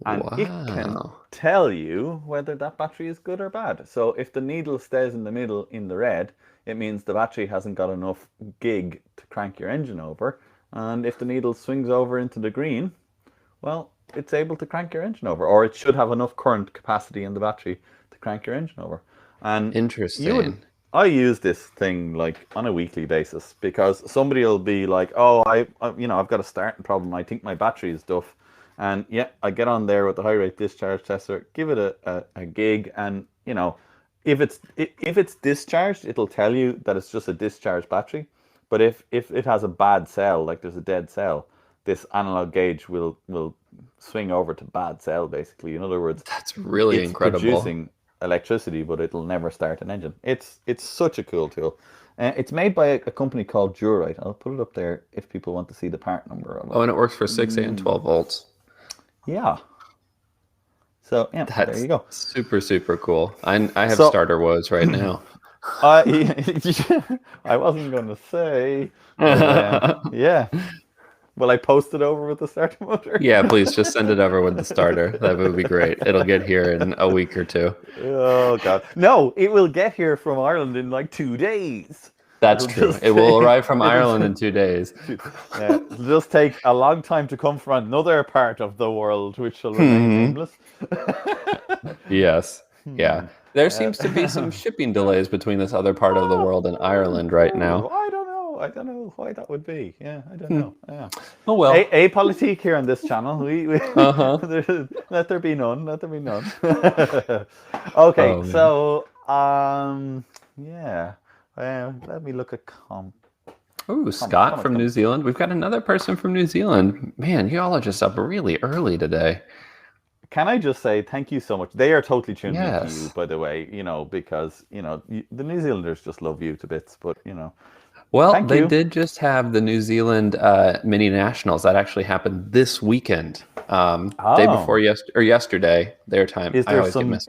And it can tell you whether that battery is good or bad. So if the needle stays in the middle in the red, it means the battery hasn't got enough gig to crank your engine over. And if the needle swings over into the green, well, it's able to crank your engine over. Or it should have enough current capacity in the battery to crank your engine over. And Interesting. I use this thing like on a weekly basis because somebody will be like, "Oh, I've got a starting problem. I think my battery is duff," and yeah, I get on there with the high rate discharge tester, give it a gig, and if it's discharged, it'll tell you that it's just a discharged battery. But if it has a bad cell, like there's a dead cell, this analog gauge will swing over to bad cell basically. In other words, That's really it's incredible. producing electricity, but it'll never start an engine. It's such a cool tool. It's made by a company called Durite. I'll put it up there if people want to see the part number of it. Oh, and it works for 6 and 12 volts. Yeah. So yeah, That's there you go. super, super cool. I have So- starter woes right now. I wasn't going to say. But, yeah. Will I post it over with the starter motor? Yeah, please just send it over with the starter. That would be great. It'll get here in a week or two. Oh God. No, it will get here from Ireland in like 2 days. That's It'll true. just It will take- arrive from it'll Ireland in just- 2 days. It'll just take a long time to come from another part of the world, which shall remain Mhm. nameless. Yes. Yeah. There Uh, seems to be some shipping delays between this other part of the world and Ireland right now. I don't know. I don't know why that would be. Yeah, I don't know. Yeah. Oh well. A politique here on this channel. We Uh-huh. let there be none. Let there be none. Okay, Oh, man. so yeah. Let me look at Ooh, Scott on, from come. New Zealand. We've got another person from New Zealand. Man, y'all are just up really early today. Can I just say thank you so much? They are totally tuned into Yes. you, by the way. Because the New Zealanders just love you to bits. But Well, Thank they you. did just have the New Zealand mini nationals that actually happened this weekend. Day before yesterday, their time. is I there always get some missed.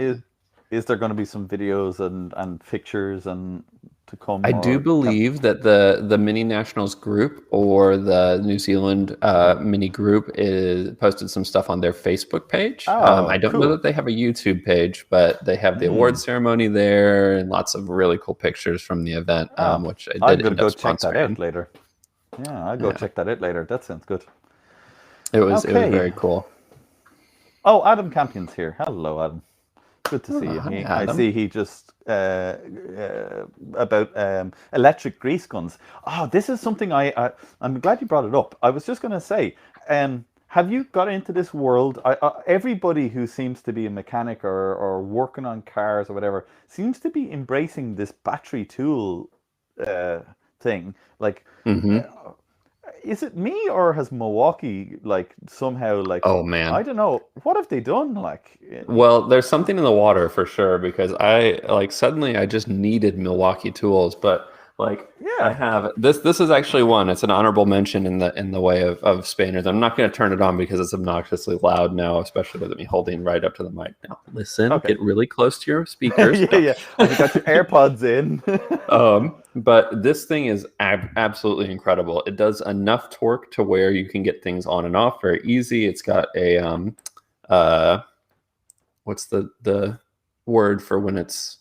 is there going to be some videos and pictures and to come? I do or- believe that the mini nationals group or the New Zealand mini group is posted some stuff on their Facebook page. Oh, I don't know cool. that they have a YouTube page, but they have the award ceremony there and lots of really cool pictures from the event, which I I'm did gonna end go up check that sponsoring. out later. Yeah, I'll go check that out later. That sounds good. It was Okay. very cool. Oh, Adam Campion's here. Hello, Adam. Good to see you. hi, I Adam. see he just about electric grease guns. Oh, this is something I'm glad you brought it up. I was just going to say, have you got into this world? Everybody who seems to be a mechanic or working on cars or whatever seems to be embracing this battery tool thing. Like, is it me or has Milwaukee somehow Oh man. I don't know, what have they done Well, there's something in the water for sure because I suddenly I just needed Milwaukee tools, but I have this. This is actually one. It's an honorable mention in the way of Spaniards. I'm not going to turn it on because it's obnoxiously loud now, especially with me holding right up to the mic. Now, listen, Okay. get really close to your speakers. yeah. You got your AirPods in. But this thing is absolutely incredible. It does enough torque to where you can get things on and off very easy. It's got a what's the word for when it's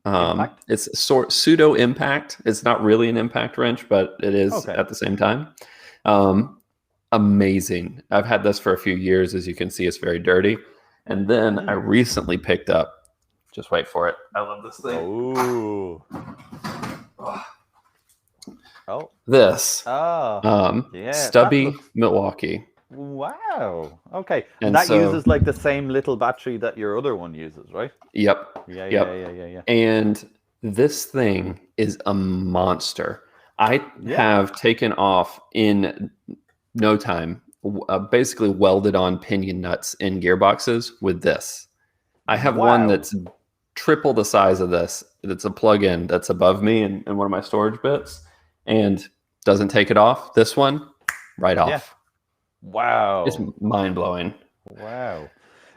Impact? it's pseudo impact. It's not really an impact wrench, but it is at the same time. Amazing. I've had this for a few years. As you can see, it's very dirty. And then I recently picked up, just wait for it. I love this thing. Ooh. Oh. This Yeah. that stubby looks- Milwaukee. Wow. Okay. And that so- uses the same little battery that your other one uses, right? Yep. Yeah. Yep. Yeah. And this thing is a monster. I have taken off in no time, basically welded on pinion nuts in gearboxes with this. I have one Wow. that's triple the size of this. It's a plug-in that's above me in one of my storage bits and doesn't take it off. This one, right off. Yeah. Wow. It's mind-blowing. Wow.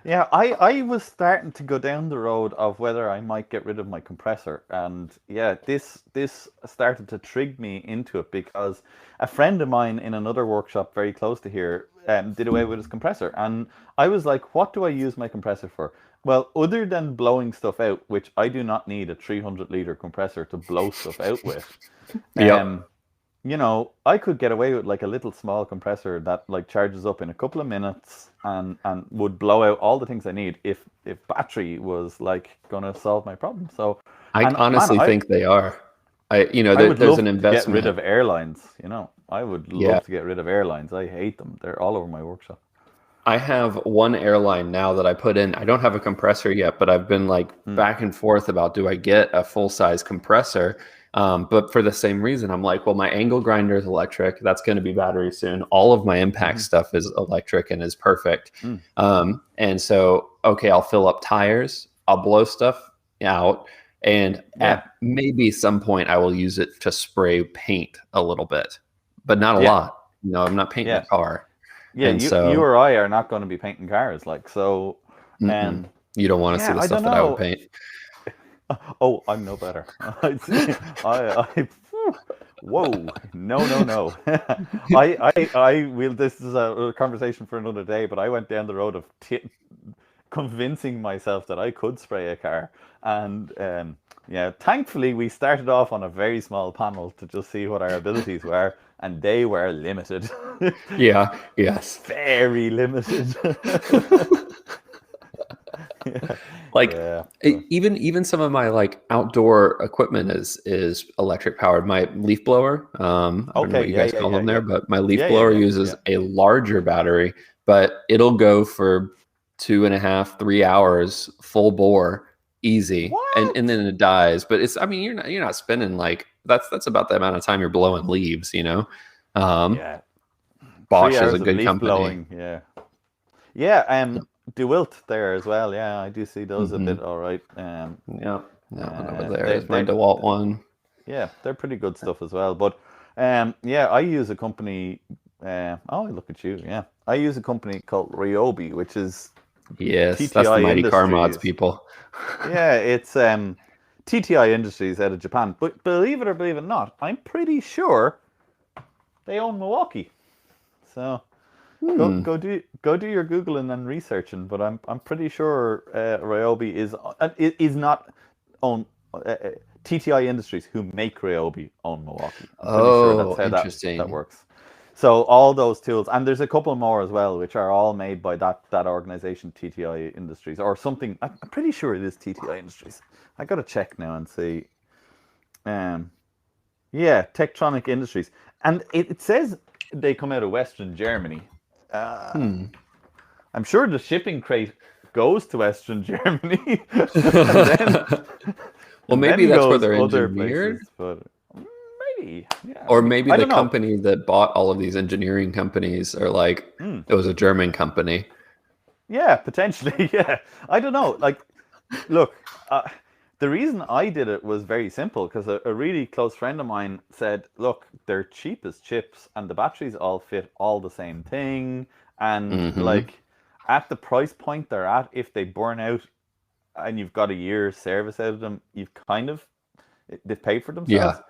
Yeah, I was starting to go down the road of whether I might get rid of my compressor. And yeah, this started to trig me into it because a friend of mine in another workshop very close to here did away with his compressor. And I was like, what do I use my compressor for? Well, other than blowing stuff out, which I do not need a 300-liter compressor to blow stuff out with. Yep. I could get away with a little small compressor that charges up in a couple of minutes and would blow out all the things I need if battery was gonna solve my problem. So I honestly think they are. I would There's love an to investment. get rid of airlines. I would love to get rid of airlines. I hate them. They're all over my workshop. I have one airline now that I put in. I don't have a compressor yet, but I've been back and forth about do I get a full-size compressor? But for the same reason, I'm like, well, my angle grinder is electric. That's going to be battery soon. All of my impact stuff is electric and is perfect. And so, okay, I'll fill up tires. I'll blow stuff out. And at maybe some point, I will use it to spray paint a little bit, but not a lot. I'm not painting a car. Yeah, And you or I are not going to be painting cars, so. You don't want to see the stuff that I would paint. Oh, I'm no better. Whoa, no. I will. This is a conversation for another day. But I went down the road of convincing myself that I could spray a car. And yeah, thankfully we started off on a very small panel to just see what our abilities were, and they were limited. Yeah. Yes. Very limited. Yeah. Like Yeah. even some of my like outdoor equipment is electric powered. My leaf blower, I don't know Okay, what you yeah, guys yeah, call yeah, them there, yeah. but my leaf Yeah, yeah, blower yeah, uses yeah. a larger battery, but it'll go for 2.5, 3 hours full bore, easy, and What? then it dies. But it's, I mean, you're not spending like that's about the amount of time you're blowing leaves, you know. Yeah. Bosch 3 is a hours of good leaf company. blowing. Yeah. Yeah. DeWilt there as well. Yeah, I do see those a Mhm. bit all right. Yeah, that one over there They is my they DeWalt one. yeah, they're pretty good stuff as well. But yeah, I use a company. Oh, look at you. Yeah, I use a company called Ryobi, which is Yes, that's the TTI Mighty Car Mods Industries. people. Yeah, it's TTI Industries out of Japan. But believe it or believe it not, I'm pretty sure they own Milwaukee. So Hmm. go do your googling and researching. But I'm pretty sure Ryobi is not own TTI Industries, who make Ryobi, own Milwaukee. I'm pretty sure that's Oh, how that interesting. works. So all those tools, and there's a couple more as well, which are all made by that organization, TTI Industries, or something. I'm pretty sure it is TTI Industries. I got to check now and see. Yeah, Tektronic Industries, and it says they come out of Western Germany. Hmm. I'm sure the shipping crate goes to Western Germany, and then, Well, and maybe then that's where goes they're other engineered, places, but maybe, yeah, or maybe. maybe I the don't know. company that bought all of these engineering companies are like, it was a German company. Yeah, potentially. Yeah, I don't know. Like, look, the reason I did it was very simple because a really close friend of mine said, "Look, they're cheap as chips, and the batteries all fit all the same thing, and like at the price point they're at, if they burn out and you've got a year's service out of them, you've kind of they've paid for themselves." Yeah.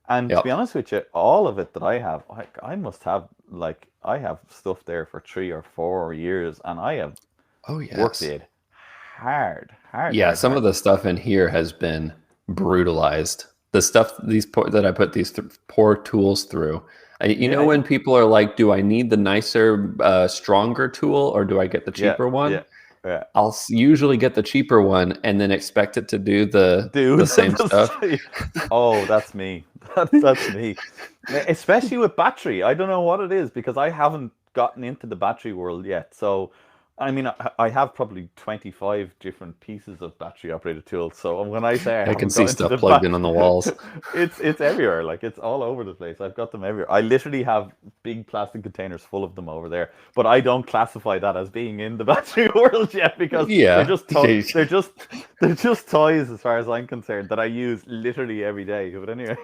And to Yep. be honest with you, all of it that I have, I must have like I have stuff there for 3 or 4 years, and I have Oh, worked yes. it hard, hard, Yeah, hard, some hard. of the stuff in here has been brutalized. The stuff that I put these poor tools through. You know, Yeah, when people are like, "Do I need the nicer, stronger tool, or do I get the yeah, cheaper one?" yeah, yeah. I'll usually get the cheaper one and then expect it to do the Dude, same stuff. oh, that's me. That's me. Especially with battery. I don't know what it is because I haven't gotten into the battery world yet. So, I mean, I have probably 25 different pieces of battery operated tools. So when I say I I can haven't see got into stuff the plugged in on the walls. it's everywhere. Like it's all over the place. I've got them everywhere. I literally have big plastic containers full of them over there. But I don't classify that as being in the battery world yet because Yeah. they're just toys as far as I'm concerned that I use literally every day. But anyway,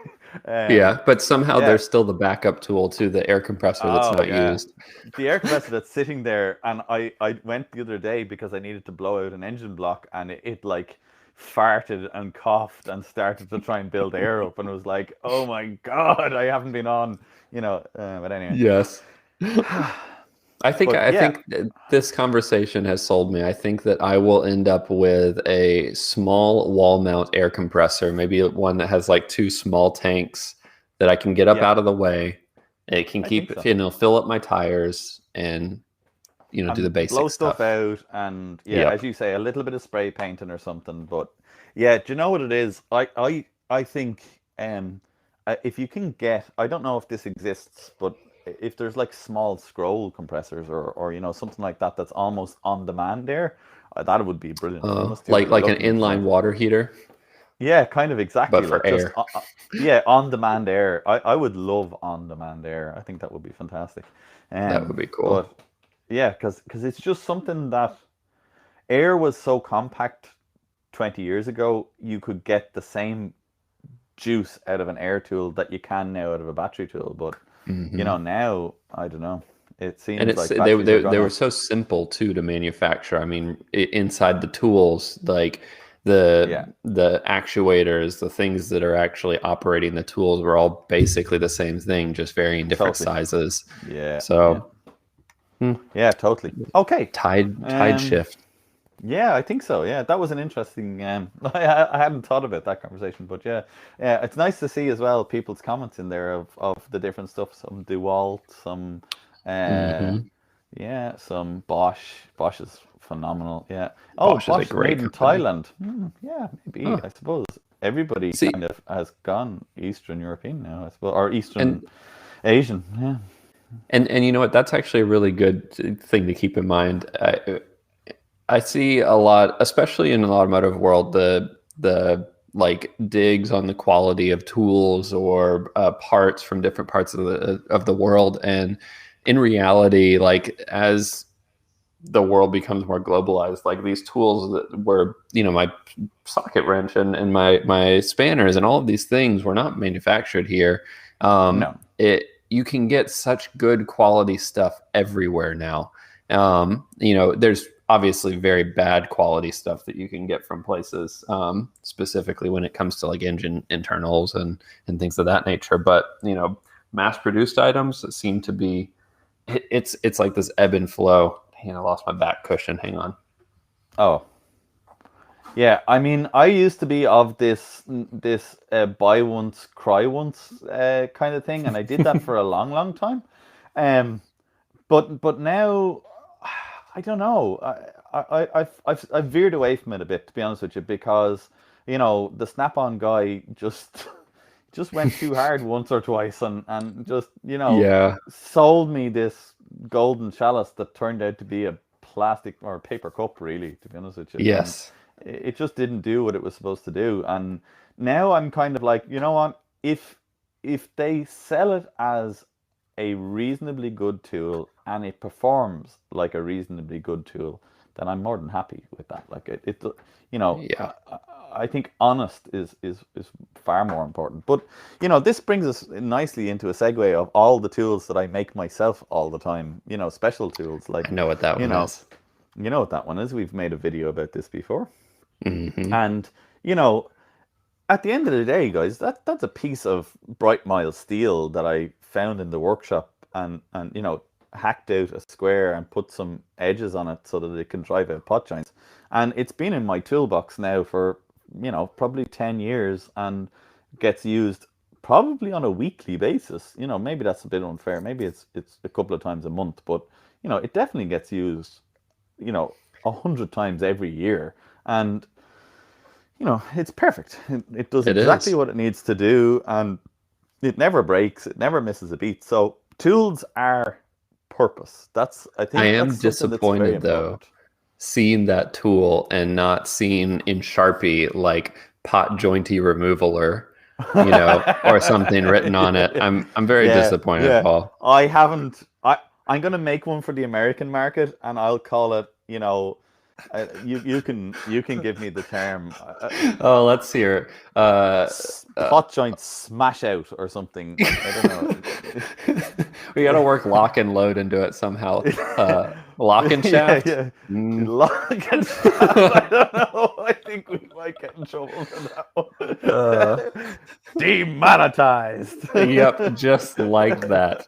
Yeah, but somehow yeah. there's still the backup tool to the air compressor that's not yeah. used. The air compressor that's sitting there, and I went the other day because I needed to blow out an engine block, and it like farted and coughed and started to try and build air up, and it was like, oh my god, I haven't been on, you know. But anyway, Yes. I think But yeah. this conversation has sold me. I think that I will end up with a small wall mount air compressor, maybe one that has like 2 small tanks that I can get up Yeah. out of the way. It can I keep, think so. fill up my tires and do the basic blow stuff. out, and yeah, Yep. as you say, a little bit of spray painting or something. But yeah, do you know what it is? I think if you can get, I don't know if this exists, but if there's like small scroll compressors or something like that that's almost on demand there, that would be brilliant. You must do Like an looking for inline something. water heater. Yeah, kind of exactly. But for like just air. yeah, on demand air. I would love on demand air. I think that would be fantastic. That would be cool. But yeah, because it's just something that air was so compact 20 years ago. You could get the same juice out of an air tool that you can now out of a battery tool. But now I don't know. It seems And it's like they batteries are they were gonna- so simple too to manufacture. I mean, inside the tools, like the actuators, the things that are actually operating the tools were all basically the same thing, just varying different Totally. sizes. Yeah. So yeah, totally. Okay. tide shift. Yeah, I think so. Yeah, that was an interesting. I hadn't thought about that conversation, but yeah, yeah, it's nice to see as well people's comments in there of the different stuff. Some DeWalt, some, uh, Hmm. yeah, some Bosch. Bosch is phenomenal. Yeah. Oh, Bosch is a Bosch is great made in company. Thailand. Yeah, maybe. Huh. I suppose everybody See, kind of has gone Eastern European now. I suppose, or Eastern and Asian. Yeah. and you know what? That's actually a really good thing to keep in mind. I see a lot, especially in the automotive world, the like digs on the quality of tools or parts from different parts of the world, and in reality, like as the world becomes more globalized, like these tools that were, my socket wrench and my spanners and all of these things were not manufactured here. No. It You can get such good quality stuff everywhere now. There's obviously very bad quality stuff that you can get from places, specifically when it comes to like engine internals and things of that nature. But mass produced items that seem to be it's like this ebb and flow. I lost my back cushion. Hang on. Oh. Yeah, I mean, I used to be of this buy once, cry once kind of thing, and I did that for a long, long time. Um, but now, I don't know. I've veered away from it a bit, to be honest with you, because the Snap-on guy just went too hard once or twice, and just Yeah. sold me this golden chalice that turned out to be a plastic or a paper cup, really, to be honest with you, and Yes. it just didn't do what it was supposed to do. And now I'm kind of like, you know what? If they sell it as a reasonably good tool and it performs like a reasonably good tool, then I'm more than happy with that. Like Yeah. I think honest is far more important. But this brings us nicely into a segue of all the tools that I make myself all the time. Special tools like I know what that you one know is. you know what that one is. We've made a video about this before. Hmm. And you know, at the end of the day, guys, that's a piece of bright mile steel that I found in the workshop and hacked out a square and put some edges on it so that it can drive out pot joints. And it's been in my toolbox now for probably 10 years and gets used probably on a weekly basis. Maybe that's a bit unfair. Maybe it's a couple of times a month, but it definitely gets used 100 times every year. And it's perfect. It does It exactly is. what it needs to do, and it never breaks. It never misses a beat. So tools are purpose. I I think that's am something that's very disappointed though, important. seeing that tool and not seeing in Sharpie like pot jointy removaler, or something written on it. I'm very Yeah, disappointed, yeah. Paul. I haven't. I'm gonna make one for the American market, and I'll call it. You can give me the term. Oh, let's hear. Pot joint smash out or something. I don't know. We got to work lock and load into it somehow. Lock and Yeah, shaft. yeah. Mm. Lock and shaft. I don't know. I think we might get in trouble for Uh, that one. Demonetized. yep, just like that.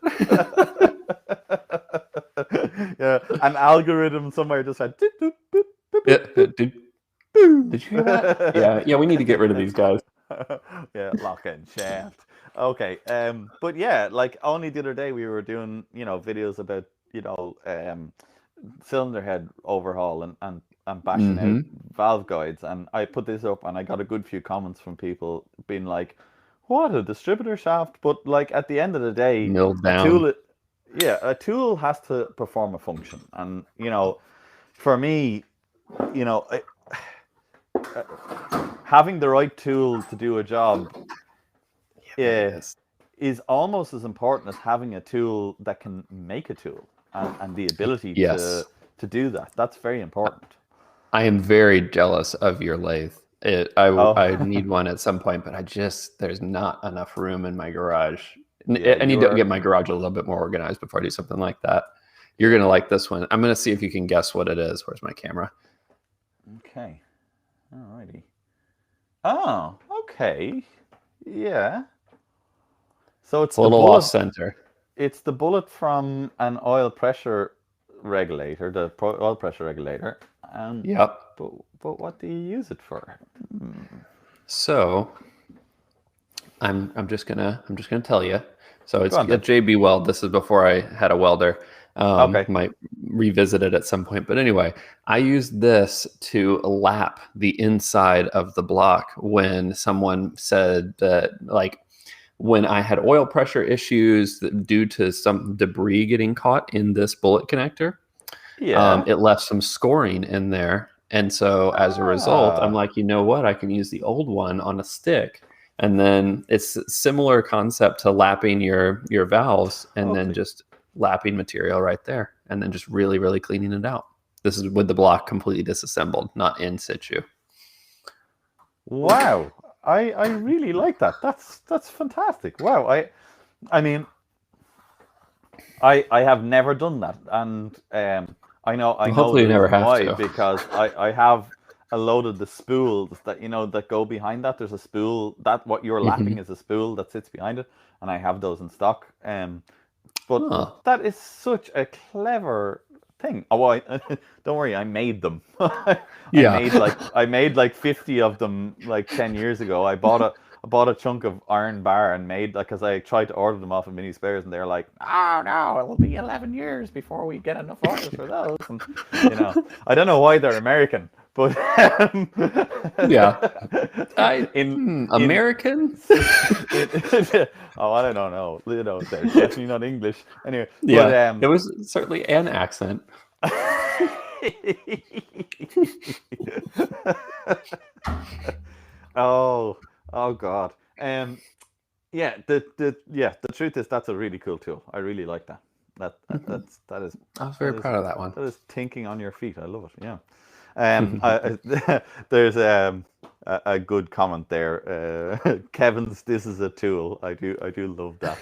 Yeah, an algorithm somewhere just went. Doop, doop, boop, boop, Yeah, boop, boop, did, boop. did you hear that? Yeah, yeah. We need to get rid of these guys. Yeah, lock and shaft. Okay, but yeah, like only the other day we were doing, videos about, cylinder head overhaul and bashing out Hmm. valve guides, and I put this up and I got a good few comments from people being like, "What a distributor shaft!" But like at the end of the day, Milled a down. a tool has to perform a function, and for me, you know, I, having the right tool to do a job It uh, is. is almost as important as having a tool that can make a tool and the ability Yes. to do that. That's very important. I am very jealous of your lathe. I need Oh, one at some point, but there's not enough room in my garage. yeah, I need to get you're my garage a little bit more organized before I do something like that. You're gonna like this one. I'm gonna see if you can guess what it is. Where's my camera? okay. Alrighty. Oh, okay. Yeah. So it's It's a the little off bullet. center. It's the bullet from an oil pressure regulator, the oil pressure regulator. And Yep. but what do you use it for? So I'm just gonna tell you. So it's Go on, then. at JB Weld. This is before I had a welder. Okay. Might revisit it at some point. But anyway, I used this to lap the inside of the block when someone said that, like, when I had oil pressure issues due to some debris getting caught in this bullet connector, Yeah. it left some scoring in there. And so as a result, I'm Ah. like, you know what? I can use the old one on a stick. And then it's a similar concept to lapping your valves and then Okay. just lapping material right there and then just really, really cleaning it out. This is with the block completely disassembled, not in situ. Wow. I really like that. That's fantastic. Wow. I mean, I have never done that, and I know Hopefully you the never reason have why, to. because I have a load of the spools that that go behind that. There's a spool that what you're lapping is a spool that sits behind it, and I have those in stock. But Huh. that is such a clever thing. Oh, well, don't worry, I made them. Yeah. I made like 50 of them like 10 years ago. I bought a chunk of iron bar and made, like, because I tried to order them off of Mini Spares, and they're like, oh no, it'll be 11 years before we get enough orders for those. And I don't know why they're American, but Yeah. in American? oh, I don't know. They're definitely not English. Anyway, Yeah. but It was certainly an accent. oh God. Yeah, the truth is that's a really cool tool. I really like that. That is I was very that is- proud of that one. that is thinking on your feet. I love it. Yeah. There's a good comment there. Kevin's "This is a tool." I do love that.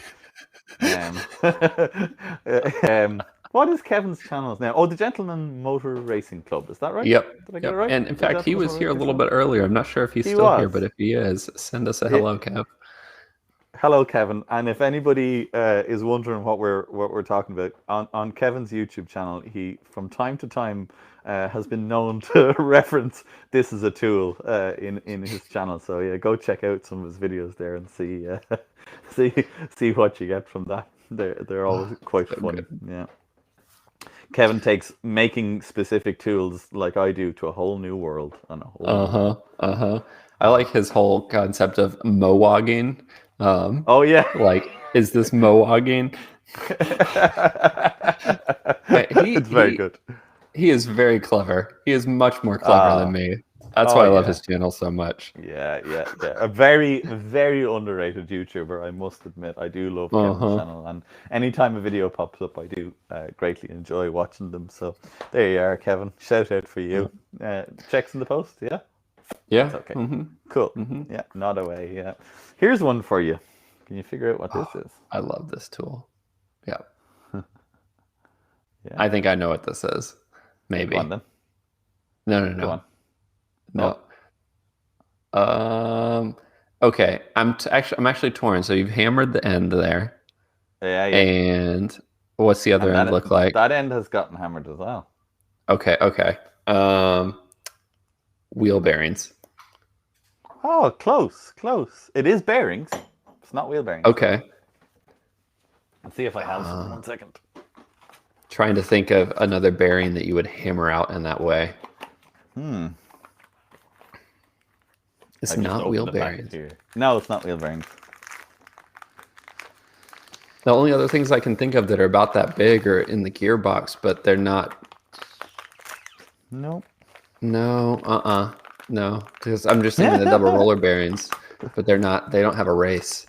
What is Kevin's channels now? Oh, the Gentleman Motor Racing Club. Is that right? Yep. Did I get it Yep. right? And in The fact, he Gentleman was Motor here a Racing little Club? bit earlier. I'm not sure if he's He still here, was. but if he is, send us a hello, Kev. Hello, Kevin. And if anybody is wondering what we're talking about, on Kevin's YouTube channel, he from time to time has been known to reference "This is a tool" in his channel. So yeah, go check out some of his videos there and see see what you get from that. They're always quite so funny. good. Yeah. Kevin takes making specific tools like I do to a whole new world. On a whole I like his whole concept of mowogging. Oh yeah. Like, is this mowogging? It's very good. He is very clever. He is much more clever than me. That's why I love his channel so much. Yeah. A very, very underrated YouTuber, I must admit. I do love Kevin's channel, and anytime a video pops up, I do greatly enjoy watching them. So there you are, Kevin. Shout out for you. Checks in the post, yeah? Yeah. That's okay. Mm-hmm. Cool. Yeah, not away, yeah. Here's one for you. Can you figure out what this is? I love this tool. Yeah. Yeah. I think I know what this is. Maybe. Go on, then. No. Go on. No. Okay. I'm actually torn. So you've hammered the end there. Yeah. And what's the other And end look like? That end has gotten hammered as well. Okay. Wheel bearings. Oh, close. It is bearings. It's not wheel bearings. Okay. Let's see if I have some. 1 second. Trying to think of another bearing that you would hammer out in that way. It's I just not opened wheel the packet bearings. here. No, it's not wheel bearings. The only other things I can think of that are about that big are in the gearbox, but they're not. Nope. No, no, because I'm just thinking the double roller bearings, but they're not. They don't have a race.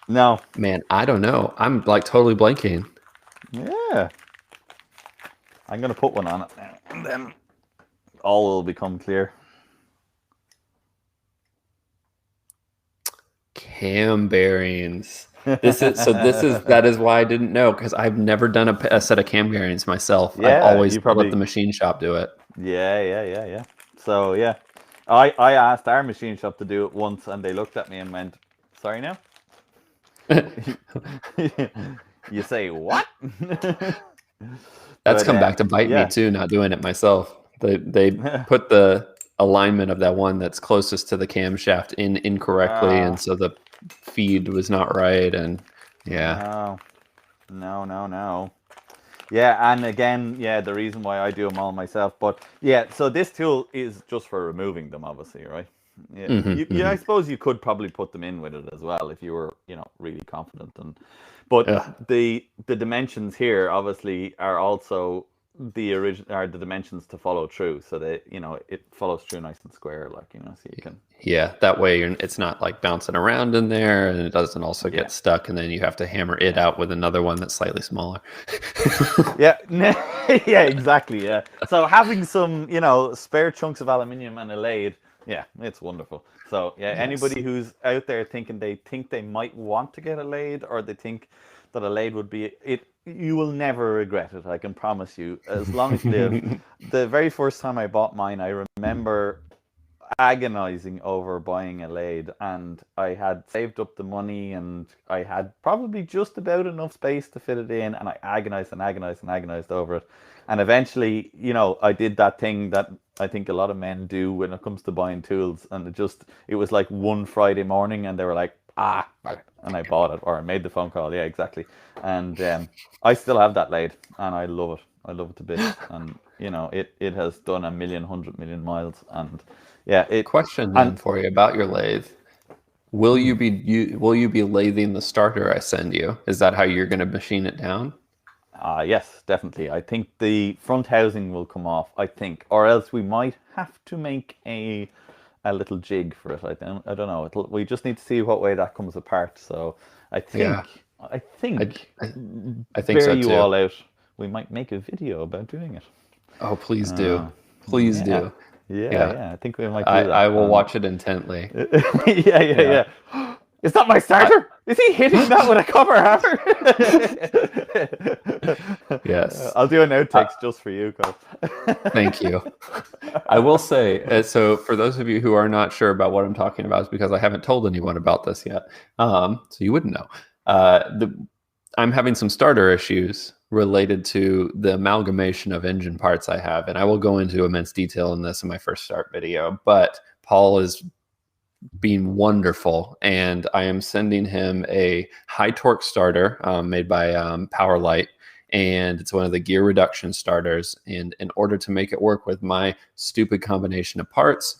No. Man, I don't know. I'm like totally blanking. Yeah. I'm going to put one on it now, and then all will become clear. Cam bearings. That is why I didn't know, because I've never done a set of cam bearings myself. Yeah, I've always you probably- let the machine shop do it. Yeah. So, yeah. I asked our machine shop to do it once, and they looked at me and went, sorry now? You say what? That's But, come back to bite yeah. me too, not doing it myself. They put the alignment of that one that's closest to the camshaft in incorrectly, and so the feed was not right. And yeah, no. Yeah, and again, the reason why I do them all myself. But yeah, so this tool is just for removing them, obviously, right? Yeah, I suppose you could probably put them in with it as well if you were, really confident. But the dimensions here obviously are also the dimensions to follow through, so that it follows through nice and square, so you can. Yeah, that way it's not like bouncing around in there, and it doesn't also get stuck, and then you have to hammer it out with another one that's slightly smaller. Yeah, exactly. Yeah. So having some, spare chunks of aluminium and a lathe, it's wonderful. So anybody who's out there thinking they might want to get a lathe, or they think that a lathe would be it, you will never regret it. I can promise you. As long as you live. The very first time I bought mine, I remember agonizing over buying a lathe, and I had saved up the money, and I had probably just about enough space to fit it in, and I agonized over it. And eventually, I did that thing that I think a lot of men do when it comes to buying tools, and it was like one Friday morning, and they were like, and I bought it, or I made the phone call. Yeah, exactly. And I still have that lathe, and I love it. I love it to bits, and it has done 100 million miles, and Question then for you about your lathe: Will you be lathing the starter I send you? Is that how you're going to machine it down? Yes, definitely. I think the front housing will come off. I think, or else we might have to make a little jig for it. I don't know. We just need to see what way that comes apart. So I think I think so you too. all out. We might make a video about doing it. Oh, please do. Please do. Yeah. I think we might do that. I will watch it intently. Yeah. Is that my starter? Is he hitting that with a copper hammer? Yes. I'll do an outtakes just for you, Cole. Thank you. I will say, so for those of you who are not sure about what I'm talking about, it's because I haven't told anyone about this yet. So you wouldn't know. I'm having some starter issues related to the amalgamation of engine parts I have, and I will go into immense detail in this in my first start video, but Paul is being wonderful, and I am sending him a high torque starter made by Powerlight, and it's one of the gear reduction starters, and in order to make it work with my stupid combination of parts,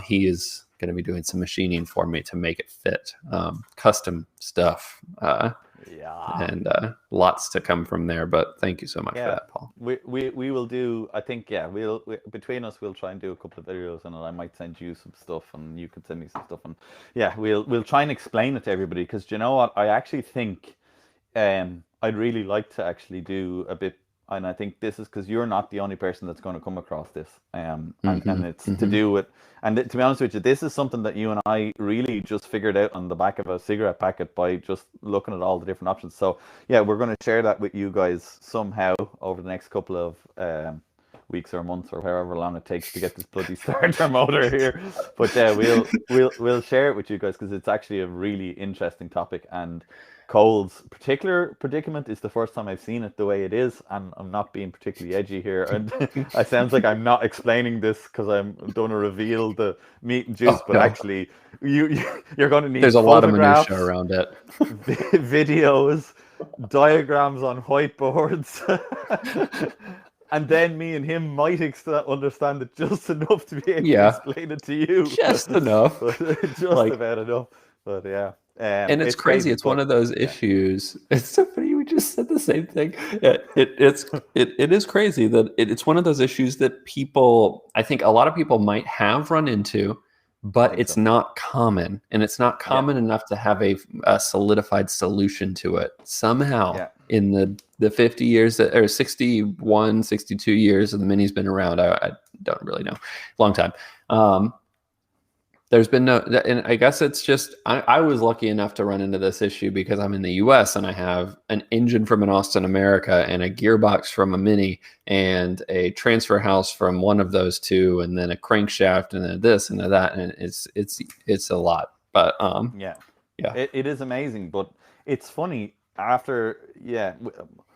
he is going to be doing some machining for me to make it fit. Custom stuff. And lots to come from there, but thank you so much for that, Paul. We will do, I think, between us we'll try and do a couple of videos, and I might send you some stuff, and you could send me some stuff, and we'll try and explain it to everybody, because you know what, I actually think I'd really like to actually do a bit, and I think this is because you're not the only person that's going to come across this, and it's to do with, and to be honest with you, this is something that you and I really just figured out on the back of a cigarette packet by just looking at all the different options. So we're going to share that with you guys somehow over the next couple of weeks or months, or however long it takes to get this bloody starter motor here. But we'll share it with you guys, because it's actually a really interesting topic, and Cole's particular predicament is the first time I've seen it the way it is, and I'm not being particularly edgy here, and it sounds like I'm not explaining this because I'm going to reveal the meat and juice, but actually you're going to need there's a lot of minutia around it. Videos, diagrams on whiteboards, and then me and him might understand it just enough to be able to explain it to you. Just enough. Just about enough. But and it's crazy. It's one of those issues. It's so funny. We just said the same thing. It is crazy that it's one of those issues that people, I think a lot of people might have run into, but it's not common, and it's not common enough to have a solidified solution to it. Somehow in the 50 years or 61, 62 years that the Mini's been around, I don't really know, long time. There's been no, and I guess it's just, I was lucky enough to run into this issue because I'm in the US and I have an engine from an Austin America and a gearbox from a Mini and a transfer house from one of those two, and then a crankshaft and then this and that, and it's a lot. But it is amazing. But it's funny after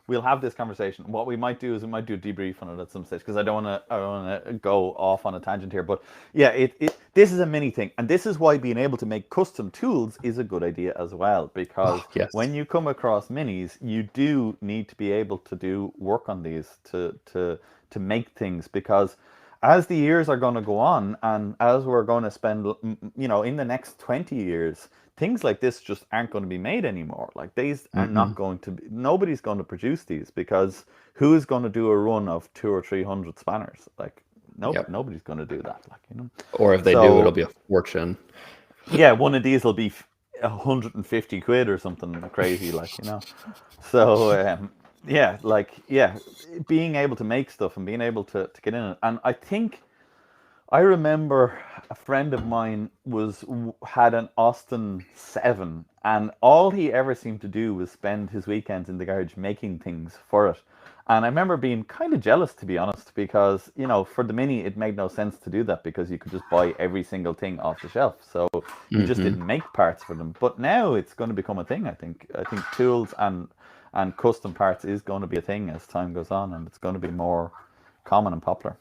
we'll have this conversation. What we might do is we might do a debrief on it at some stage, because I don't want to go off on a tangent here. But yeah, this is a mini thing, and this is why being able to make custom tools is a good idea as well, because yes. when you come across minis, you do need to be able to do work on these to make things, because as the years are going to go on, and as we're going to spend, in the next 20 years, things like this just aren't going to be made anymore. Like, these are not going to be, nobody's going to produce these, because who's going to do a run of 200 or 300 spanners? Like, nobody's going to do that. Like, Or if they do, it'll be a fortune. Yeah, one of these will be 150 quid or something crazy, So, being able to make stuff and being able to get in it. And I remember a friend of mine had an Austin 7, and all he ever seemed to do was spend his weekends in the garage making things for it. And I remember being kind of jealous, to be honest, because, for the Mini, it made no sense to do that, because you could just buy every single thing off the shelf. So you just didn't make parts for them. But now it's going to become a thing, I think. I think tools and custom parts is going to be a thing as time goes on, and it's going to be more common and popular.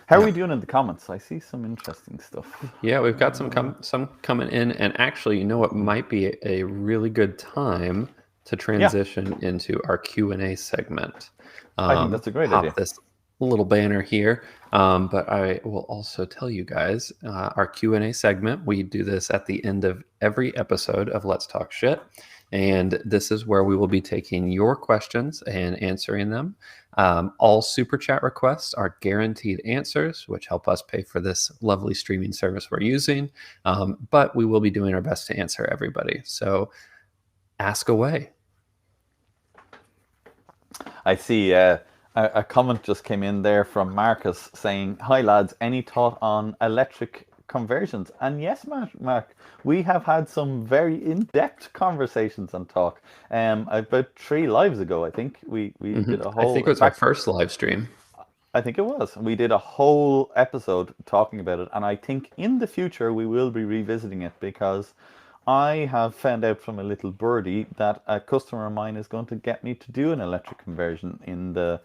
How are we doing in the comments? I see some interesting stuff. Yeah, we've got some coming in, and actually, what might be a really good time to transition into our Q&A segment. I think that's a great idea. This little banner here, but I will also tell you guys our Q&A segment. We do this at the end of every episode of Let's Talk Shit. And this is where we will be taking your questions and answering them. All super chat requests are guaranteed answers, which help us pay for this lovely streaming service we're using. But we will be doing our best to answer everybody. So ask away. I see a comment just came in there from Marcus saying, "Hi lads, any thought on electric conversions?" And yes, Mark, we have had some very in-depth conversations and talk. About 3 lives ago, I think we did a whole. I think it was our first live stream. I think it was. We did a whole episode talking about it, and I think in the future we will be revisiting it, because I have found out from a little birdie that a customer of mine is going to get me to do an electric conversion in the.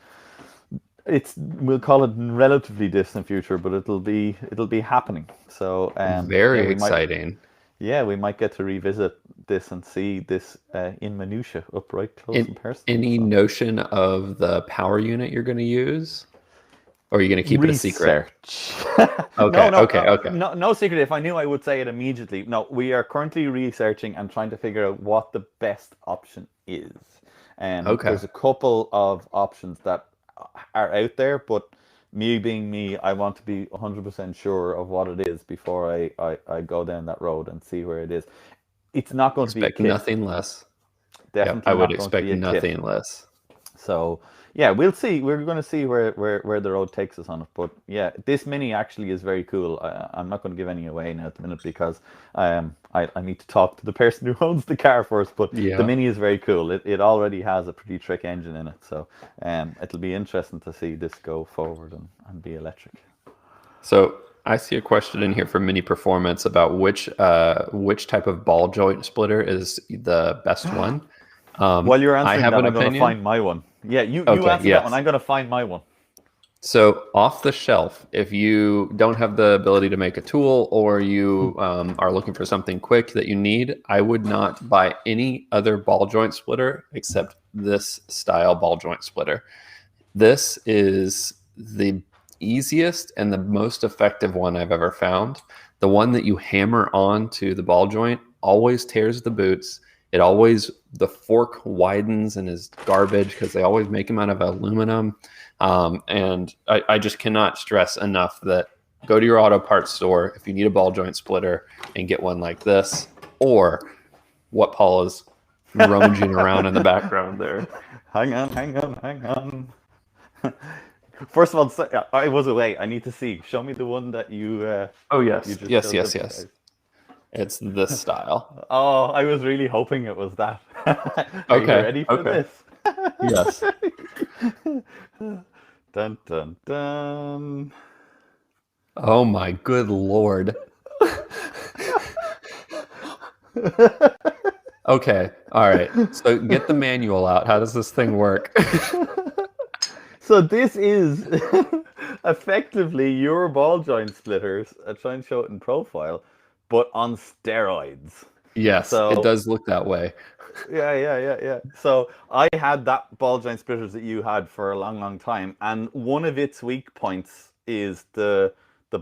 We'll call it relatively distant future, but it'll be happening. So very exciting. We might get to revisit this and see this in minutia, up right close in person. Any notion of the power unit you're going to use, or are you going to keep it a secret? Okay. No secret. If I knew, I would say it immediately. No, we are currently researching and trying to figure out what the best option is. There's a couple of options that are out there, but me being me, I want to be 100% sure of what it is before I go down that road and see where it is. It's not going to be a kit. Nothing less. Definitely, I would expect nothing less. So yeah, we'll see. We're going to see where the road takes us on it. But yeah, this Mini actually is very cool. I'm not going to give any away now at the minute, because I need to talk to the person who owns the car first. But the Mini is very cool. It already has a pretty trick engine in it. So it'll be interesting to see this go forward and be electric. So I see a question in here from Mini Performance about which type of ball joint splitter is the best one. While you're answering that, I'm going to find my one. Yeah, you answer that one. I'm going to find my one. So off the shelf, if you don't have the ability to make a tool, or you are looking for something quick that you need, I would not buy any other ball joint splitter except this style ball joint splitter. This is the easiest and the most effective one I've ever found. The one that you hammer onto the ball joint always tears the boots. The fork widens and is garbage, because they always make them out of aluminum. And I just cannot stress enough that go to your auto parts store if you need a ball joint splitter and get one like this, or what Paul is rummaging around in the background there. Hang on. First of all, I was away. I need to see. Show me the one that you. Oh yes, you just yes. It's this style. Oh, I was really hoping it was that. Are you ready for this? Yes. Dun dun dun. Oh my good Lord. Okay. All right. So get the manual out. How does this thing work? So this is effectively your ball joint splitters. I try and show it in profile, but on steroids. Yes, So it does look that way. yeah. So I had that ball joint splitters that you had for a long time, and one of its weak points is the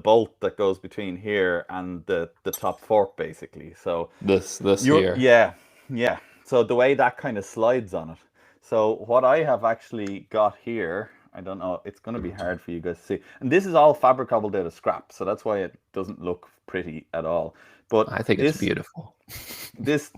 bolt that goes between here and the top fork, basically. So This you're here. yeah. So the way that kind of slides on it. So what I have actually got here, I don't know, it's going to be hard for you guys to see. And this is all fabric cobbled out of scrap, so that's why it doesn't look pretty at all. But I think it's beautiful. This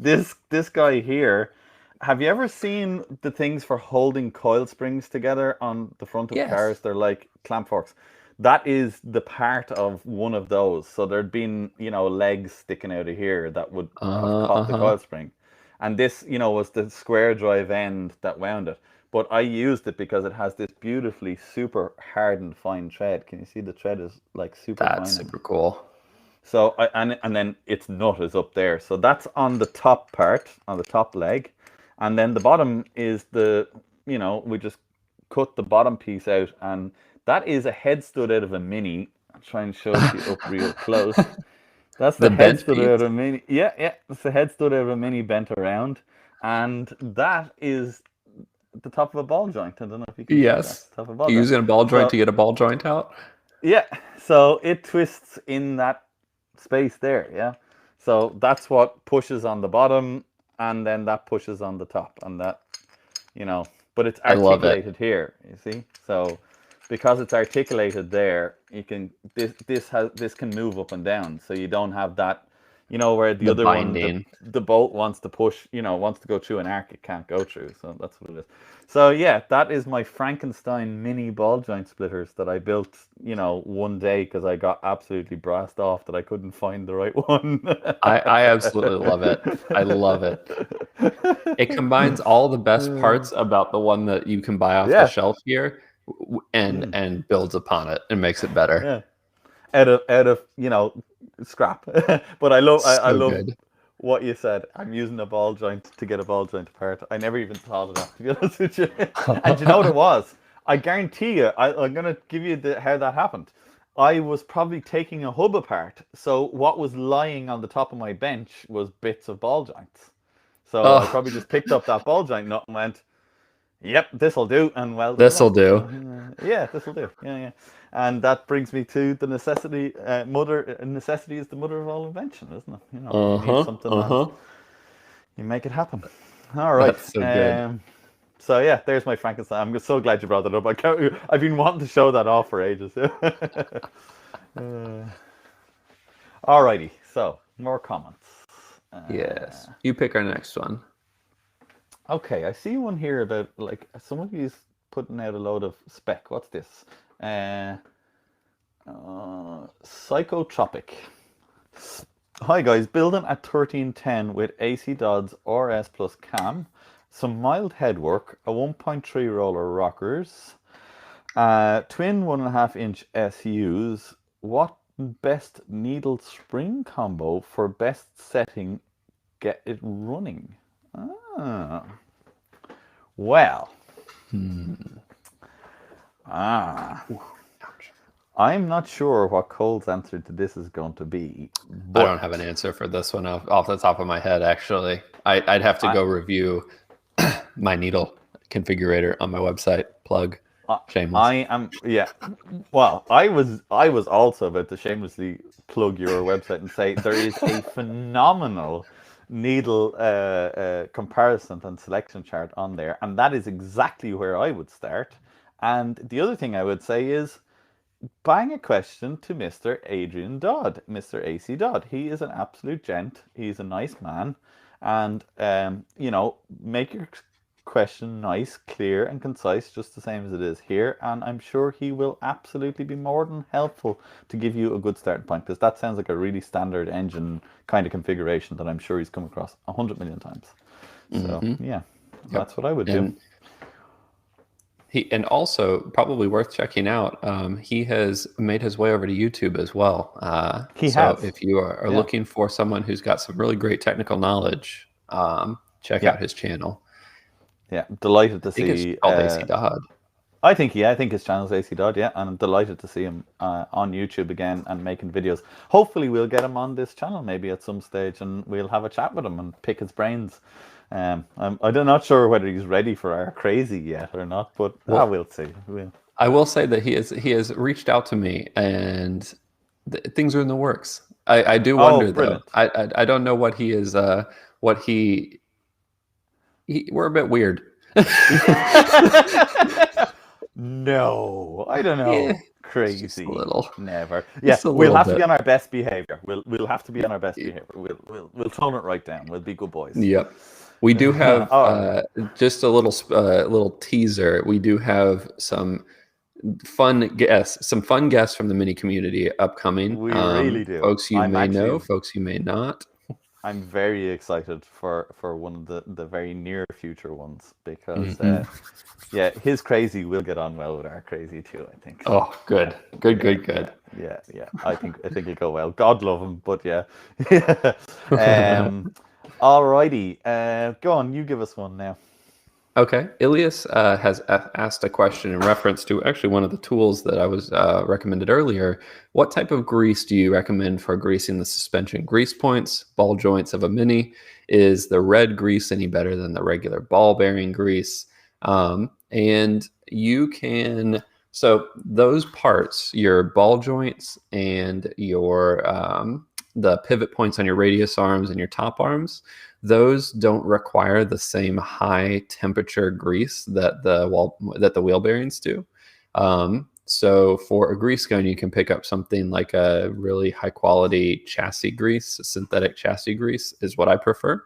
guy here, have you ever seen the things for holding coil springs together on the front of Yes. cars? They're like clamp forks. That is the part of one of those. So there'd been, legs sticking out of here that would have caught the coil spring. And this, was the square drive end that wound it. But I used it because it has this beautifully super hardened fine thread. Can you see the thread is like super fine? That's super cool. So and then its nut is up there. So that's on the top part, on the top leg. And then the bottom is we just cut the bottom piece out, and that is a head stud out of a Mini. I'll try and show it to you up real close. That's the head stud out of a Mini. Yeah. That's the head stud out of a Mini bent around. And that is the top of a ball joint. I don't know if you can see that. Top of a ball You're using a ball joint to get a ball joint out? Yeah. So it twists in that space there, yeah. So that's what pushes on the bottom, and then that pushes on the top, and that, but it's articulated here, you see. So because it's articulated there, you can this can move up and down, so you don't have that, where the other binding one, the bolt wants to push, wants to go through an arc it can't go through. So that's what it is. So yeah, that is my Frankenstein mini ball joint splitters that I built, one day because I got absolutely brassed off that I couldn't find the right one. I absolutely love it. I love it. It combines all the best parts about the one that you can buy off the shelf here, and builds upon it and makes it better. Yeah. Out of scrap. But I love good. What you said. I'm using a ball joint to get a ball joint apart. I never even thought of that, to be honest with you. And you know what it was? I guarantee you, I'm going to give you how that happened. I was probably taking a hub apart. So what was lying on the top of my bench was bits of ball joints. So I probably just picked up that ball joint nut and went, yep, this'll do. And well, this'll do. Yeah, this'll do. Yeah. And that brings me to the necessity. Necessity is the mother of all invention, isn't it? You need something you make it happen. All right. That's so good. So yeah, there's my Frankenstein. I'm so glad you brought that up. I've been wanting to show that off for ages. Alrighty. So more comments. Yes. You pick our next one. Okay, I see one here about like somebody's putting out a load of spec. What's this? Psychotropic. Hi guys, building a 1310 with AC Dodds RS plus cam, some mild headwork, a 1.3 roller rockers, twin 1.5 inch SUs. What best needle spring combo for best setting? Get it running. Well. I'm not sure what Cole's answer to this is going to be. I don't have an answer for this one off the top of my head, actually. I'd have to go review my needle configurator on my website. Plug. Shameless. I am, yeah. Well, I was also about to shamelessly plug your website and say there is a phenomenal needle comparison and selection chart on there, and that is exactly where I would start. And the other thing I would say is bang a question to Mr. Adrian Dodd, Mr. AC Dodd. He is an absolute gent. He's a nice man, and make your question nice, clear, and concise, just the same as it is here. And I'm sure he will absolutely be more than helpful to give you a good starting point, because that sounds like a really standard engine kind of configuration that I'm sure he's come across 100 million times. So yeah, that's what I would do. And also probably worth checking out. He has made his way over to YouTube as well. He has. If you are looking for someone who's got some really great technical knowledge, check Yeah. out his channel. Yeah, delighted to I think see. it's called AC Dodd. I think his channel's AC Dodd, yeah, and I'm delighted to see him on YouTube again and making videos. Hopefully, we'll get him on this channel maybe at some stage, and we'll have a chat with him and pick his brains. I'm not sure whether he's ready for our crazy yet or not, but we'll see. I will say that he has reached out to me, and things are in the works. I do wonder though. I don't know what he is. What he we're a bit weird. No, I don't know. Yeah, Crazy, just a little. Never. Yeah, we'll have to be on our best behavior. We'll have to be on our best behavior. We'll tone it right down. We'll be good boys. Yep. We do have just a little teaser. We do have some fun guests from the mini community upcoming. We really do. Folks you may know, folks you may not. I'm very excited for one of the very near future ones because his crazy will get on well with our crazy too, I think. Oh, good. Yeah. I think it'll go well. God love him, but yeah. Alrighty. Go on, you give us one now. Okay. Ilias has asked a question in reference to actually one of the tools that I was recommended earlier. What type of grease do you recommend for greasing the suspension grease points, ball joints of a Mini? Is the red grease any better than the regular ball bearing grease? And you can, so those parts, your ball joints and your the pivot points on your radius arms and your top arms, those don't require the same high temperature grease that the wheel bearings do. So for a grease gun, you can pick up something like a really high quality chassis grease. Synthetic chassis grease is what I prefer.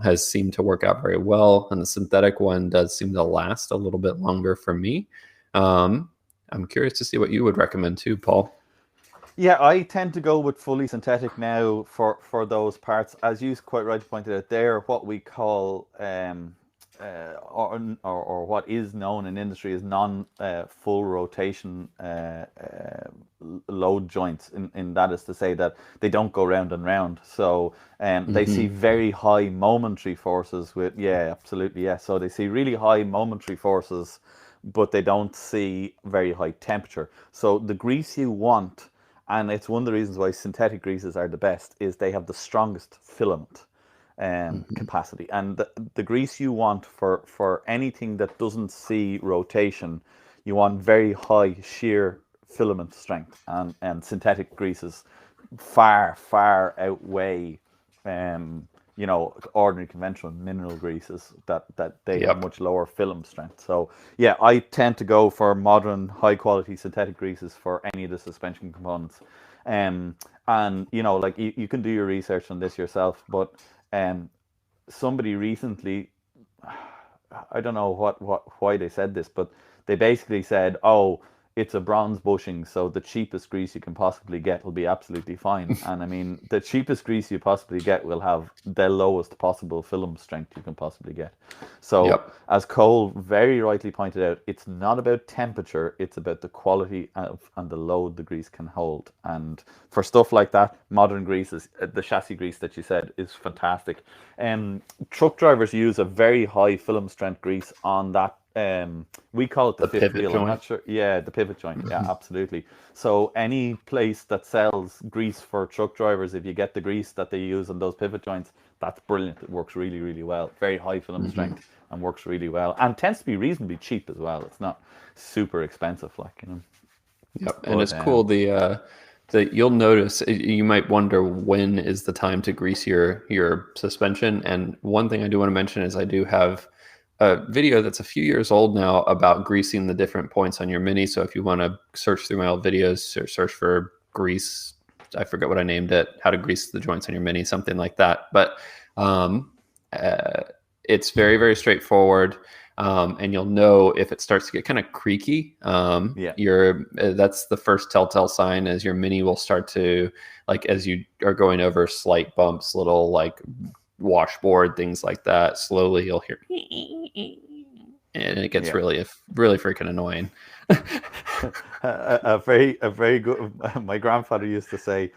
Has seemed to work out very well, and the synthetic one does seem to last a little bit longer for me. I'm curious to see what you would recommend too, Paul. Yeah, I tend to go with fully synthetic now for those parts. As you quite rightly pointed out, they're what we call or what is known in industry as non-full rotation load joints. In that is to say that they don't go round and round. So they see very high momentary forces with absolutely. So they see really high momentary forces, but they don't see very high temperature. So the grease you want, and it's one of the reasons why synthetic greases are the best, is they have the strongest filament capacity. And the grease you want for anything that doesn't see rotation, you want very high shear filament strength. And synthetic greases far outweigh ordinary conventional mineral greases that they have much lower film strength. So yeah, I tend to go for modern high quality synthetic greases for any of the suspension components. And you can do your research on this yourself, but somebody recently, I don't know why they said this, but they basically said, it's a bronze bushing, so the cheapest grease you can possibly get will be absolutely fine. And I mean, the cheapest grease you possibly get will have the lowest possible film strength you can possibly get. So as Cole very rightly pointed out, it's not about temperature, it's about the quality and the load the grease can hold. And for stuff like that, modern greases, the chassis grease that you said is fantastic. Truck drivers use a very high film strength grease on that. We call it the fifth wheel. I'm not sure. Yeah, the pivot joint. Yeah, absolutely. So any place that sells grease for truck drivers, if you get the grease that they use on those pivot joints, that's brilliant. It works really, really well. Very high film strength and works really well, and tends to be reasonably cheap as well. It's not super expensive, Yep, and it's cool. That you'll notice, you might wonder when is the time to grease your suspension. And one thing I do want to mention is I do have a video that's a few years old now about greasing the different points on your Mini. So if you want to search through my old videos, or search for grease, I forget what I named it, how to grease the joints on your Mini, something like that. But it's very, very straightforward. And you'll know if it starts to get kind of creaky. That's the first telltale sign, as your Mini will start to, like, as you are going over slight bumps, little like washboard, things like that, slowly you'll hear, and it gets really freaking annoying. a very good. My grandfather used to say,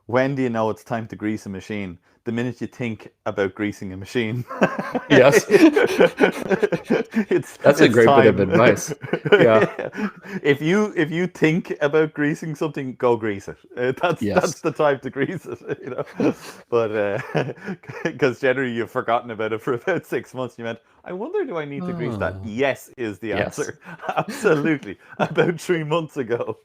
when do you know it's time to grease a machine? The minute you think about greasing a machine. Yes. That's a great bit of time. advice. Yeah. If you think about greasing something, go grease it. That's the time to grease it. But because generally you've forgotten about it for about 6 months. You went, I wonder, do I need to grease that? Yes is the Yes. answer. Absolutely. About 3 months ago.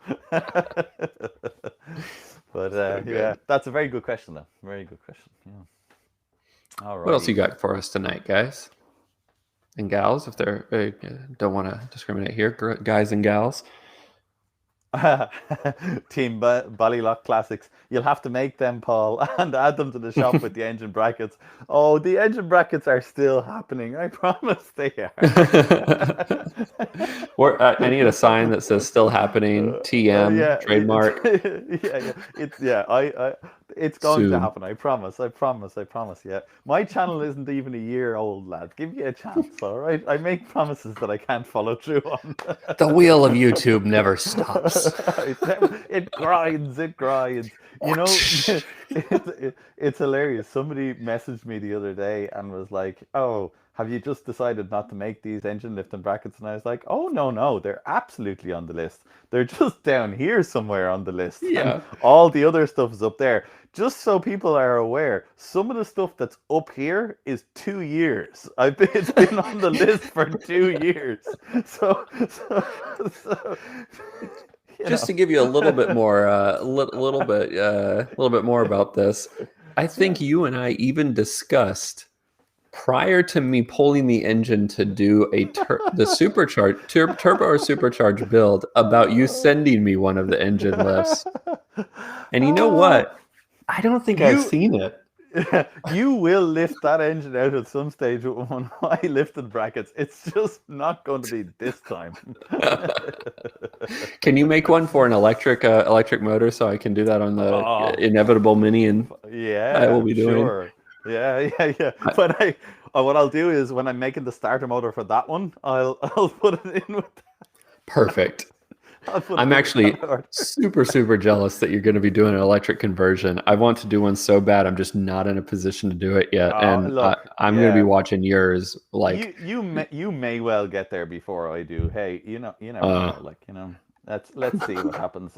But yeah, that's a very good question, though. Very good question. Yeah. All right. What else you got for us tonight, guys and gals? If they're don't want to discriminate here, guys and gals. Team Ballylock Classics. You'll have to make them, Paul, and add them to the shop with the engine brackets. Oh, the engine brackets are still happening. I promise they are. Or I need a sign that says "Still happening." TM trademark. It's going Soon. to happen. I promise. Yeah, my channel isn't even a year old, lads. Give me a chance, all right? I make promises that I can't follow through on. The wheel of YouTube never stops. It grinds. You know, it's hilarious. Somebody messaged me the other day and was like, "Oh, have you just decided not to make these engine lifting brackets?" And I was like, "Oh, no, they're absolutely on the list. They're just down here somewhere on the list. Yeah. And all the other stuff is up there." Just so people are aware, some of the stuff that's up here is 2 years. It's been on the list for 2 years. So Just to give you a little bit more, a little bit more about this, I think you and I even discussed prior to me pulling the engine to do the supercharged turbo or supercharged build about you sending me one of the engine lifts. And you know what? I don't think I've seen it. You will lift that engine out at some stage with one of my lifted brackets. It's just not going to be this time. Can you make one for an electric motor so I can do that on the inevitable Mini? And I will be doing. Sure. Yeah. But what I'll do is when I'm making the starter motor for that one, I'll put it in with that. Perfect. I'm actually super jealous that you're going to be doing an electric conversion. I want to do one so bad. I'm just not in a position to do it yet, and look, I'm going to be watching yours. Like you may well get there before I do. Hey, you never know. Like let's see what happens.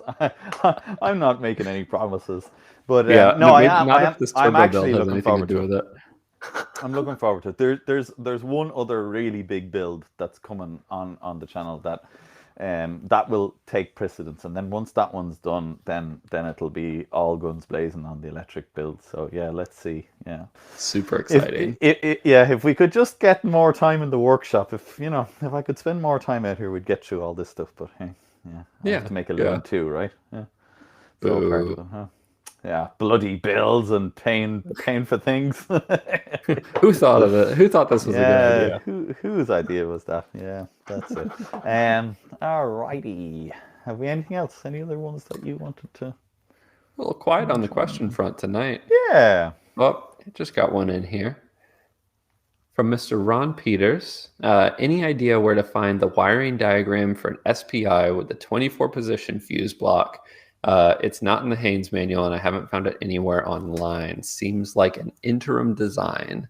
I'm not making any promises, but I'm actually looking forward to it. I'm looking forward to it. There's one other really big build that's coming on the channel that will take precedence, and then once that one's done, then it'll be all guns blazing on the electric build. So yeah, let's see. Yeah, super exciting. If we could just get more time in the workshop, if I could spend more time out here, we'd get through all this stuff. But hey, I have to make a living too, right? Yeah, so part of it, huh? Yeah, bloody bills and paying for things. Who thought of it? Who thought this was a good idea? Whose idea was that? Yeah, that's it. Alrighty. Have we anything else? Any other ones that you wanted to? A little quiet on the question front tonight. Yeah. Oh, just got one in here. From Mr. Ron Peters. Any idea where to find the wiring diagram for an SPI with the 24-position fuse block? It's not in the Haynes manual, and I haven't found it anywhere online. Seems like an interim design.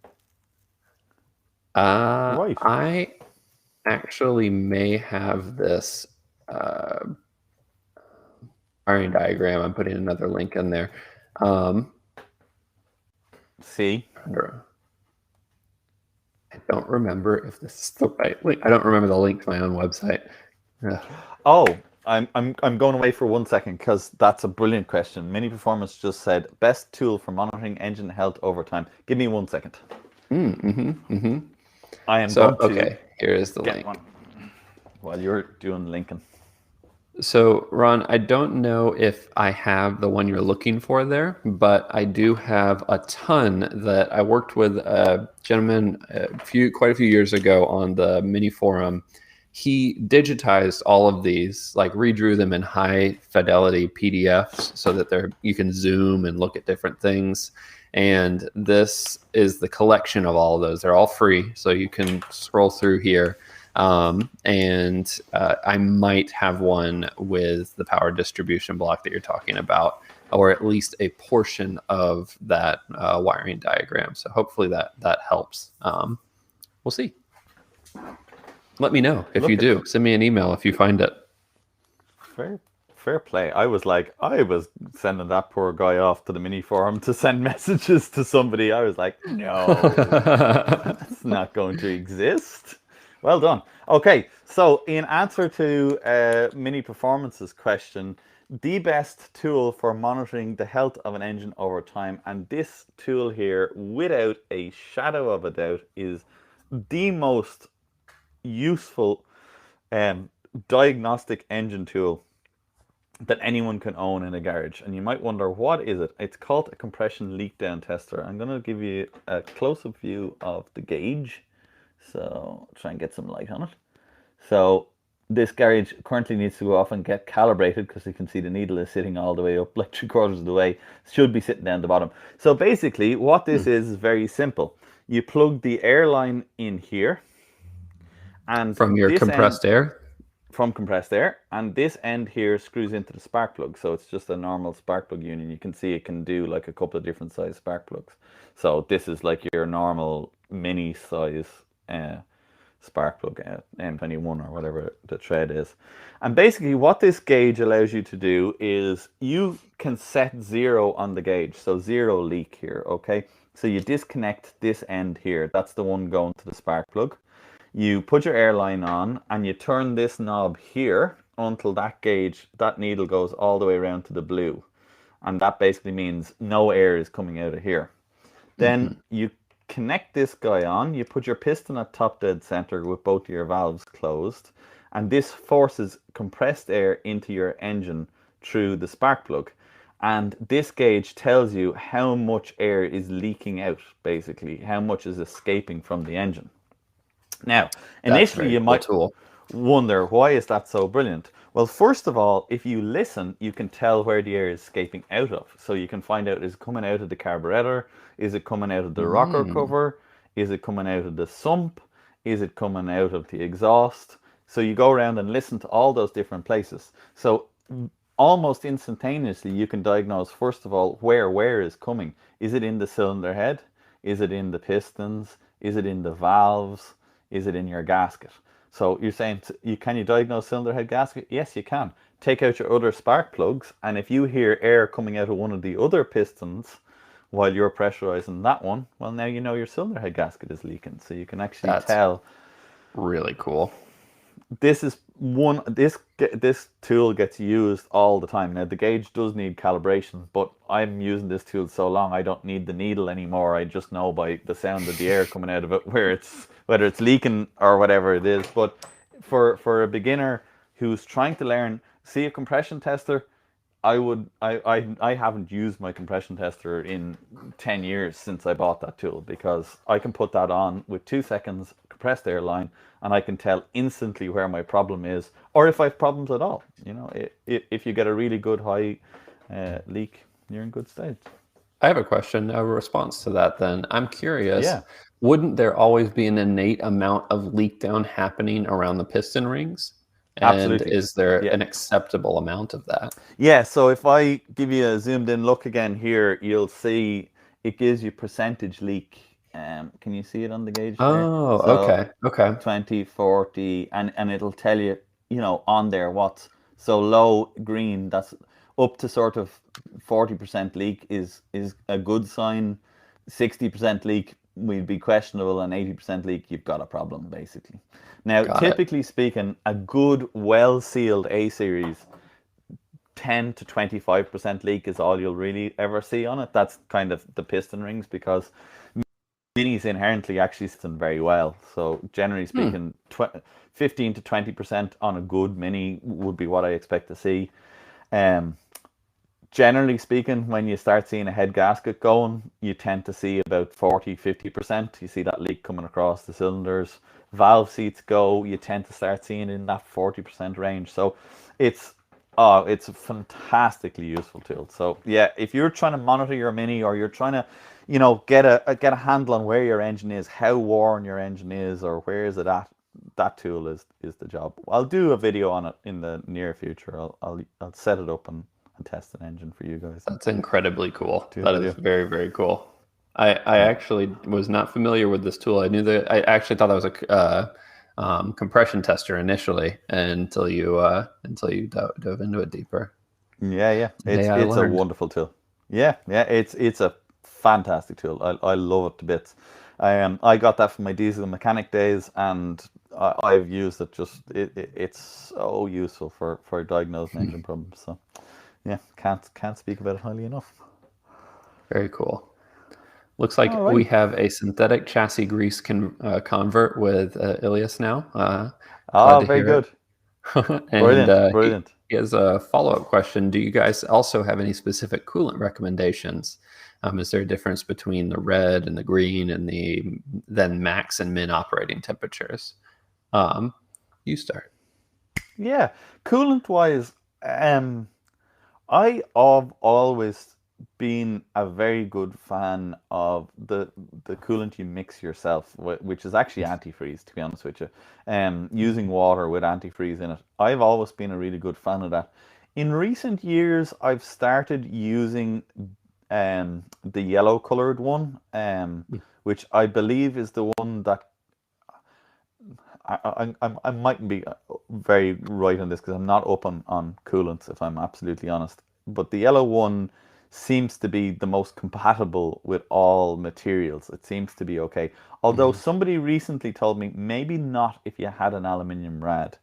Right. I actually may have this wiring diagram. I'm putting another link in there. See? I don't remember if this is the right link. I don't remember the link to my own website. Oh. I'm going away for 1 second because that's a brilliant question. Mini Performance just said best tool for monitoring engine health over time. Give me 1 second. I am going to. Okay, here is the link. One while you're doing Lincoln. So Ron, I don't know if I have the one you're looking for there, but I do have a ton that I worked with a gentleman quite a few years ago on the Mini forum. He digitized all of these, like redrew them in high fidelity PDFs so that you can zoom and look at different things. And this is the collection of all of those. They're all free, so you can scroll through here. I might have one with the power distribution block that you're talking about. or at least a portion of that wiring diagram. So hopefully that helps. We'll see. Let me know if you do. Send me an email if you find it. Fair play. I was sending that poor guy off to the mini forum to send messages to somebody. I was like, no, that's not going to exist. Well done. Okay, so in answer to Mini Performance's question, the best tool for monitoring the health of an engine over time, and this tool here, without a shadow of a doubt, is the most useful diagnostic engine tool that anyone can own in a garage. And you might wonder, what is it? It's called a compression leak down tester. I'm going to give you a close-up view of the gauge. So try and get some light on it. So this garage currently needs to go off and get calibrated, because you can see the needle is sitting all the way up, like 3/4 of the way. It should be sitting down the bottom. So basically what this is very simple. You plug the air line in here, and from your compressed air? From compressed air, and this end here screws into the spark plug. So it's just a normal spark plug union. You can see it can do like a couple of different size spark plugs. So this is like your normal mini size spark plug, M21 or whatever the thread is. And basically what this gauge allows you to do is you can set 0 on the gauge. So 0 leak here, okay? So you disconnect this end here. That's the one going to the spark plug. You put your air line on and you turn this knob here until that gauge, that needle goes all the way around to the blue. And that basically means no air is coming out of here. Then you connect this guy on, you put your piston at top dead center with both of your valves closed, and this forces compressed air into your engine through the spark plug. And this gauge tells you how much air is leaking out, basically, how much is escaping from the engine. Now, initially you might wonder, why is that so brilliant? Well, first of all, if you listen, you can tell where the air is escaping out of. So you can find out, is it coming out of the carburetor? Is it coming out of the rocker cover? Is it coming out of the sump? Is it coming out of the exhaust? So you go around and listen to all those different places. So almost instantaneously, you can diagnose, first of all, where is coming. Is it in the cylinder head? Is it in the pistons? Is it in the valves? Is it in your gasket? So you're saying, can you diagnose cylinder head gasket? Yes, you can. Take out your other spark plugs, and if you hear air coming out of one of the other pistons while you're pressurizing that one, well, now you know your cylinder head gasket is leaking. So you can actually tell. Really cool. This is this tool gets used all the time. Now the gauge does need calibration, but I'm using this tool so long I don't need the needle anymore. I just know by the sound of the air coming out of it whether it's leaking or whatever it is. But for a beginner who's trying to learn, see a compression tester, I haven't used my compression tester in 10 years since I bought that tool, because I can put that on with 2 seconds compressed air line, and I can tell instantly where my problem is, or if I have problems at all. You know, if you get a really good high leak, you're in good state. I have a question, a response to that then. I'm curious, wouldn't there always be an innate amount of leak down happening around the piston rings? And absolutely. Is there an acceptable amount of that? Yeah, so if I give you a zoomed in look again here, you'll see it gives you percentage leak. Can you see it on the gauge? Oh, so okay. 20, 40, and it'll tell you, on there what's so low green, that's up to sort of 40% leak is a good sign. 60% leak will be questionable, and 80% leak, you've got a problem, basically. Now, typically speaking, a good, well-sealed A-series, 10 to 25% leak is all you'll really ever see on it. That's kind of the piston rings, because minis inherently actually system very well. So generally speaking, 15 to 20% on a good mini would be what I expect to see. Generally speaking, when you start seeing a head gasket going, you tend to see about 40, 50%. You see that leak coming across the cylinders. Valve seats go, you tend to start seeing in that 40% range. So it's a fantastically useful tool. So yeah, if you're trying to monitor your mini, or you're trying to, get a handle on where your engine is, how worn your engine is, or where is it at, that tool is the job. I'll do a video on it in the near future. I'll set it up and test an engine for you guys. That's incredibly cool. Do That they is do? very, very cool. I actually was not familiar with this tool. I knew that I actually thought that was a compression tester initially until you dove into it deeper. Yeah. Today I It's a learned. wonderful tool. Yeah. It's a fantastic tool. I love it to bits. I got that from my diesel mechanic days, and I've used it. It's so useful for diagnosing engine problems. So yeah, can't speak about it highly enough. Very cool. Looks like All right. we have a synthetic chassis grease convert with Ilias now. Glad to Very hear good. it. And Brilliant. he has a follow-up question. Do you guys also have any specific coolant recommendations? Is there a difference between the red and the green and then max and min operating temperatures? You start. Yeah, coolant wise, I have always been a very good fan of the coolant you mix yourself, which is actually antifreeze, to be honest with you. Using water with antifreeze in it. I've always been a really good fan of that. In recent years, I've started using the yellow colored one, which I believe is the one that I mightn't be very right on this because I'm not up on coolants, if I'm absolutely honest. But the yellow one seems to be the most compatible with all materials. It seems to be okay. Although somebody recently told me maybe not if you had an aluminium rad.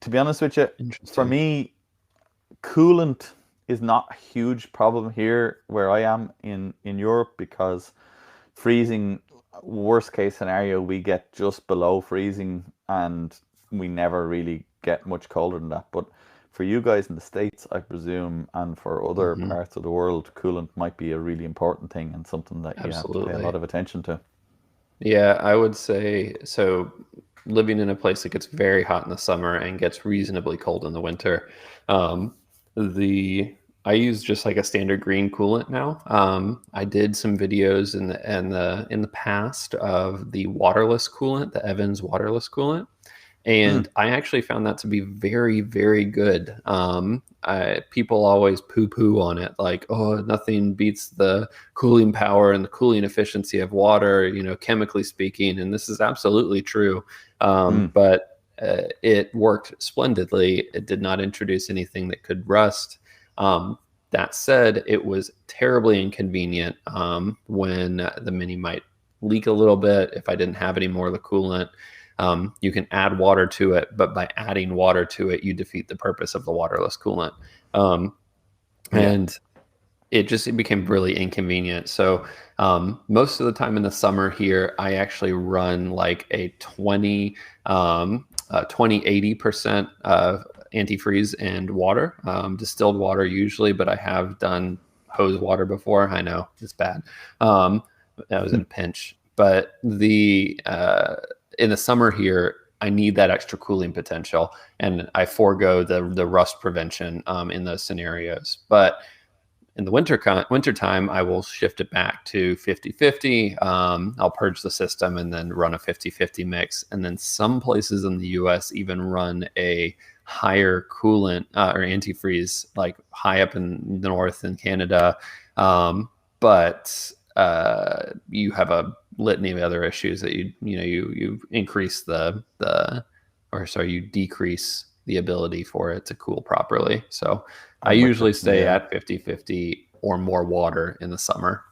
To be honest with you, for Interesting. me, coolant is not a huge problem here where I am in Europe, because freezing, worst case scenario, we get just below freezing and we never really get much colder than that. But for you guys in the States, I presume, and for other parts of the world, coolant might be a really important thing and something that you have to pay a Absolutely. lot of attention to. Yeah, I would say so. Living in a place that gets very hot in the summer and gets reasonably cold in the winter, I use just like a standard green coolant now. I did some videos in the past of the waterless coolant, the Evans waterless coolant, and I actually found that to be very, very good. People always poo-poo on it, like, oh, nothing beats the cooling power and the cooling efficiency of water, chemically speaking, and this is absolutely true. But it worked splendidly. It did not introduce anything that could rust. That said, it was terribly inconvenient when the Mini might leak a little bit if I didn't have any more of the coolant. You can add water to it, but by adding water to it, you defeat the purpose of the waterless coolant. And it became really inconvenient. So most of the time in the summer here, I actually run like a 80% antifreeze and water, distilled water usually, but I have done hose water before. I know it's bad. I was in a pinch, but in the summer here, I need that extra cooling potential, and I forego the rust prevention in those scenarios. But in the wintertime, I will shift it back to 50-50. I'll purge the system and then run a 50-50 mix. And then some places in the US even run a higher coolant or antifreeze, like high up in the north in Canada. But you have a litany of other issues that you increase you decrease the ability for it to cool properly. So I usually stay at 50-50 or more water in the summer.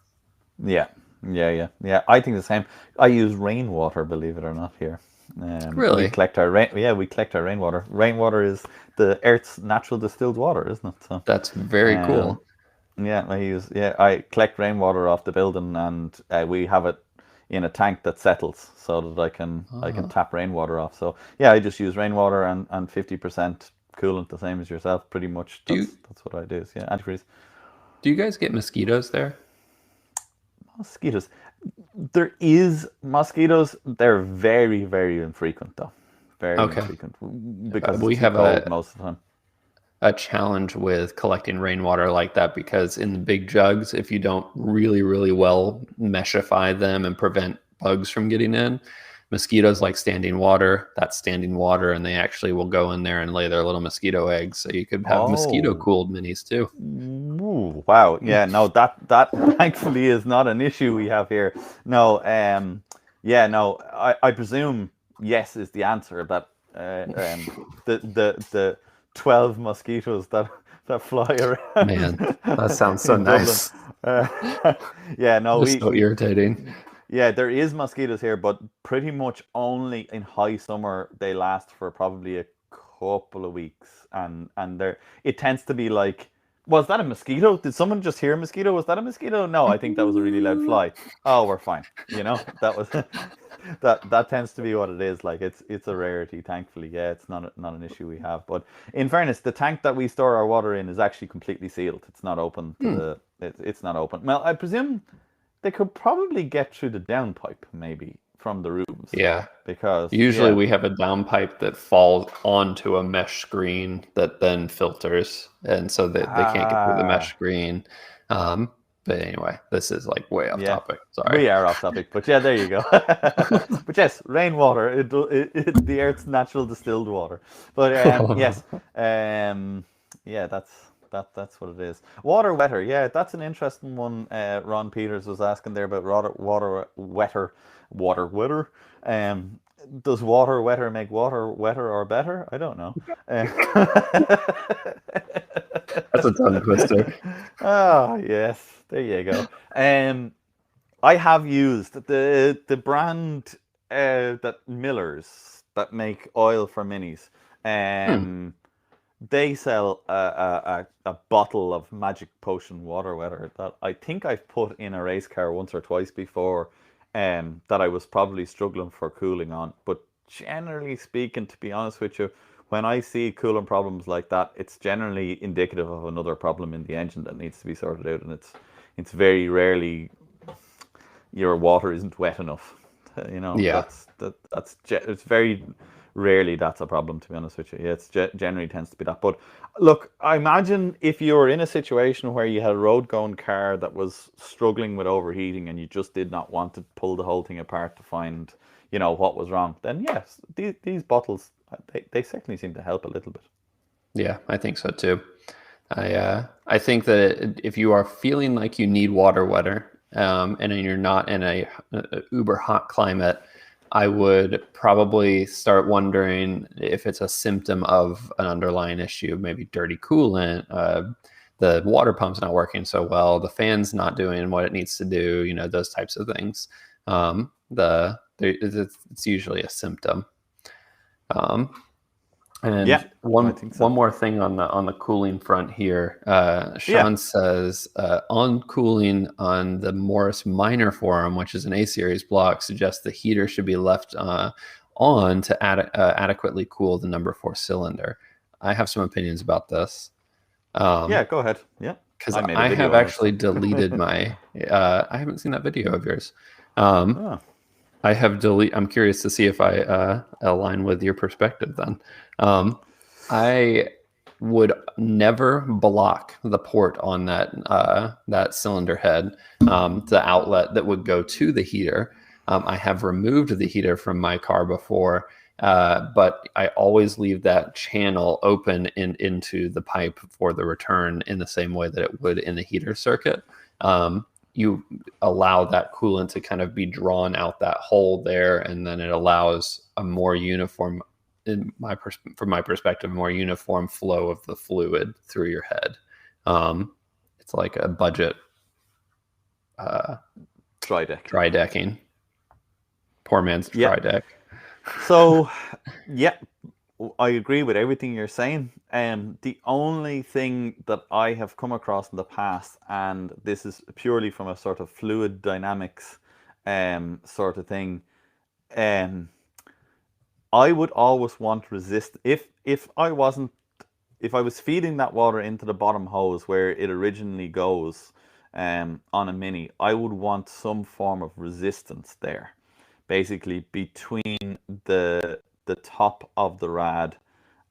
Yeah. I think the same. I use rainwater, believe it or not, here. Really? We collect our rainwater. Rainwater is the Earth's natural distilled water, isn't it? So that's very cool. Yeah, I collect rainwater off the building, and we have it in a tank that settles so that I can tap rainwater off. So yeah, I just use rainwater and 50% coolant, the same as yourself, pretty much. That's what I do. Yeah, antifreeze. Do you guys get mosquitoes there? Mosquitoes. There is mosquitoes. They're very, very infrequent, though. Very infrequent, because we it's have cold most of the time. A challenge with collecting rainwater like that, because in the big jugs, if you don't really, really well meshify them and prevent bugs from getting in, mosquitoes like standing water. That's standing water, and they actually will go in there and lay their little mosquito eggs. So you could have mosquito cooled minis too. Ooh, wow. Yeah, no, that thankfully is not an issue we have here. No, yeah, no, I presume yes is the answer. That the 12 mosquitoes that fly around. Man, that sounds so in Dublin. nice. Yeah, no, It's so irritating. yeah, there is mosquitoes here, but pretty much only in high summer. They last for probably a couple of weeks, and it tends to be like, was that a mosquito? Did someone just hear a mosquito? Was that a mosquito? No, I think that was a really loud fly. Oh, we're fine. That was that tends to be what it is. Like it's a rarity, thankfully. Yeah, it's not an issue we have. But in fairness, the tank that we store our water in is actually completely sealed. It's not open to it's not open. Well, I presume they could probably get through the downpipe, maybe from the rooms. Yeah, because usually we have a downpipe that falls onto a mesh screen that then filters, and so they can't get through the mesh screen. But anyway, this is like way off topic. Sorry, we are off topic, but yeah, there you go. But yes, rainwater, the Earth's natural distilled water. But yes, yeah, that's what it is. Water wetter, yeah, that's an interesting one. Ron Peters was asking there about water wetter. Does water wetter make water wetter or better? I don't know. That's a tongue twister. Ah, yes, there you go. I have used the brand that Miller's that make oil for minis. They sell a bottle of Magic Potion water wetter that I think I've put in a race car once or twice before, that I was probably struggling for cooling on. But generally speaking, to be honest with you, when I see cooling problems like that, it's generally indicative of another problem in the engine that needs to be sorted out, and it's very rarely your water isn't wet enough. Yeah. It's very rarely that's a problem, to be honest with you. Yeah, it's generally tends to be that. But look, I imagine if you were in a situation where you had a road going car that was struggling with overheating and you just did not want to pull the whole thing apart to find what was wrong, then yes, these bottles, they certainly seem to help a little bit. Yeah, I think so too. I think that if you are feeling like you need water wetter, and you're not in a uber hot climate, I would probably start wondering if it's a symptom of an underlying issue, maybe dirty coolant, the water pump's not working so well, the fan's not doing what it needs to do, those types of things. It's usually a symptom. And one more thing on the cooling front here. Sean says on cooling on the Morris Minor forum, which is an A series block, suggests the heater should be left on to adequately cool the number 4 cylinder. I have some opinions about this. Yeah, go ahead. Yeah, because I have actually deleted my. I haven't seen that video of yours. I have I'm curious to see if I align with your perspective then. I would never block the port on that cylinder head, the outlet that would go to the heater. I have removed the heater from my car before, but I always leave that channel open into the pipe for the return in the same way that it would in the heater circuit. You allow that coolant to kind of be drawn out that hole there, and then it allows a more uniform, from my perspective, more uniform flow of the fluid through your head. It's like a budget dry decking. Poor man's dry deck. So, yeah, I agree with everything you're saying. The only thing that I have come across in the past, and this is purely from a sort of fluid dynamics sort of thing, I would always want if I was feeding that water into the bottom hose where it originally goes on a Mini, I would want some form of resistance there, basically between the top of the rad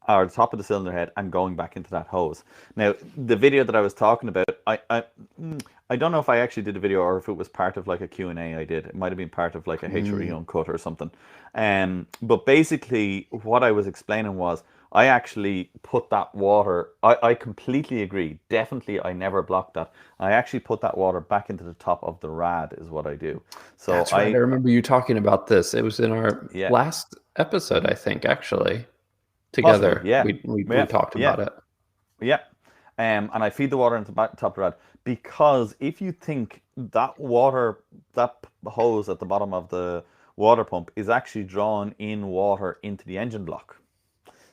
or the top of the cylinder head and going back into that hose. Now, the video that I was talking about, I don't know if I actually did a video or if it was part of like a Q&A I did. It might have been part of like a HRE Uncut or something. But basically what I was explaining was I actually put that water, I completely agree. Definitely I never blocked that. I actually put that water back into the top of the rad is what I do. So That's right. I remember you talking about this. It was in our last episode, I think, actually. Together, possibly, we talked about it. Yeah. And I feed the water into the top of the rad because if you think that water, that hose at the bottom of the water pump is actually drawing in water into the engine block.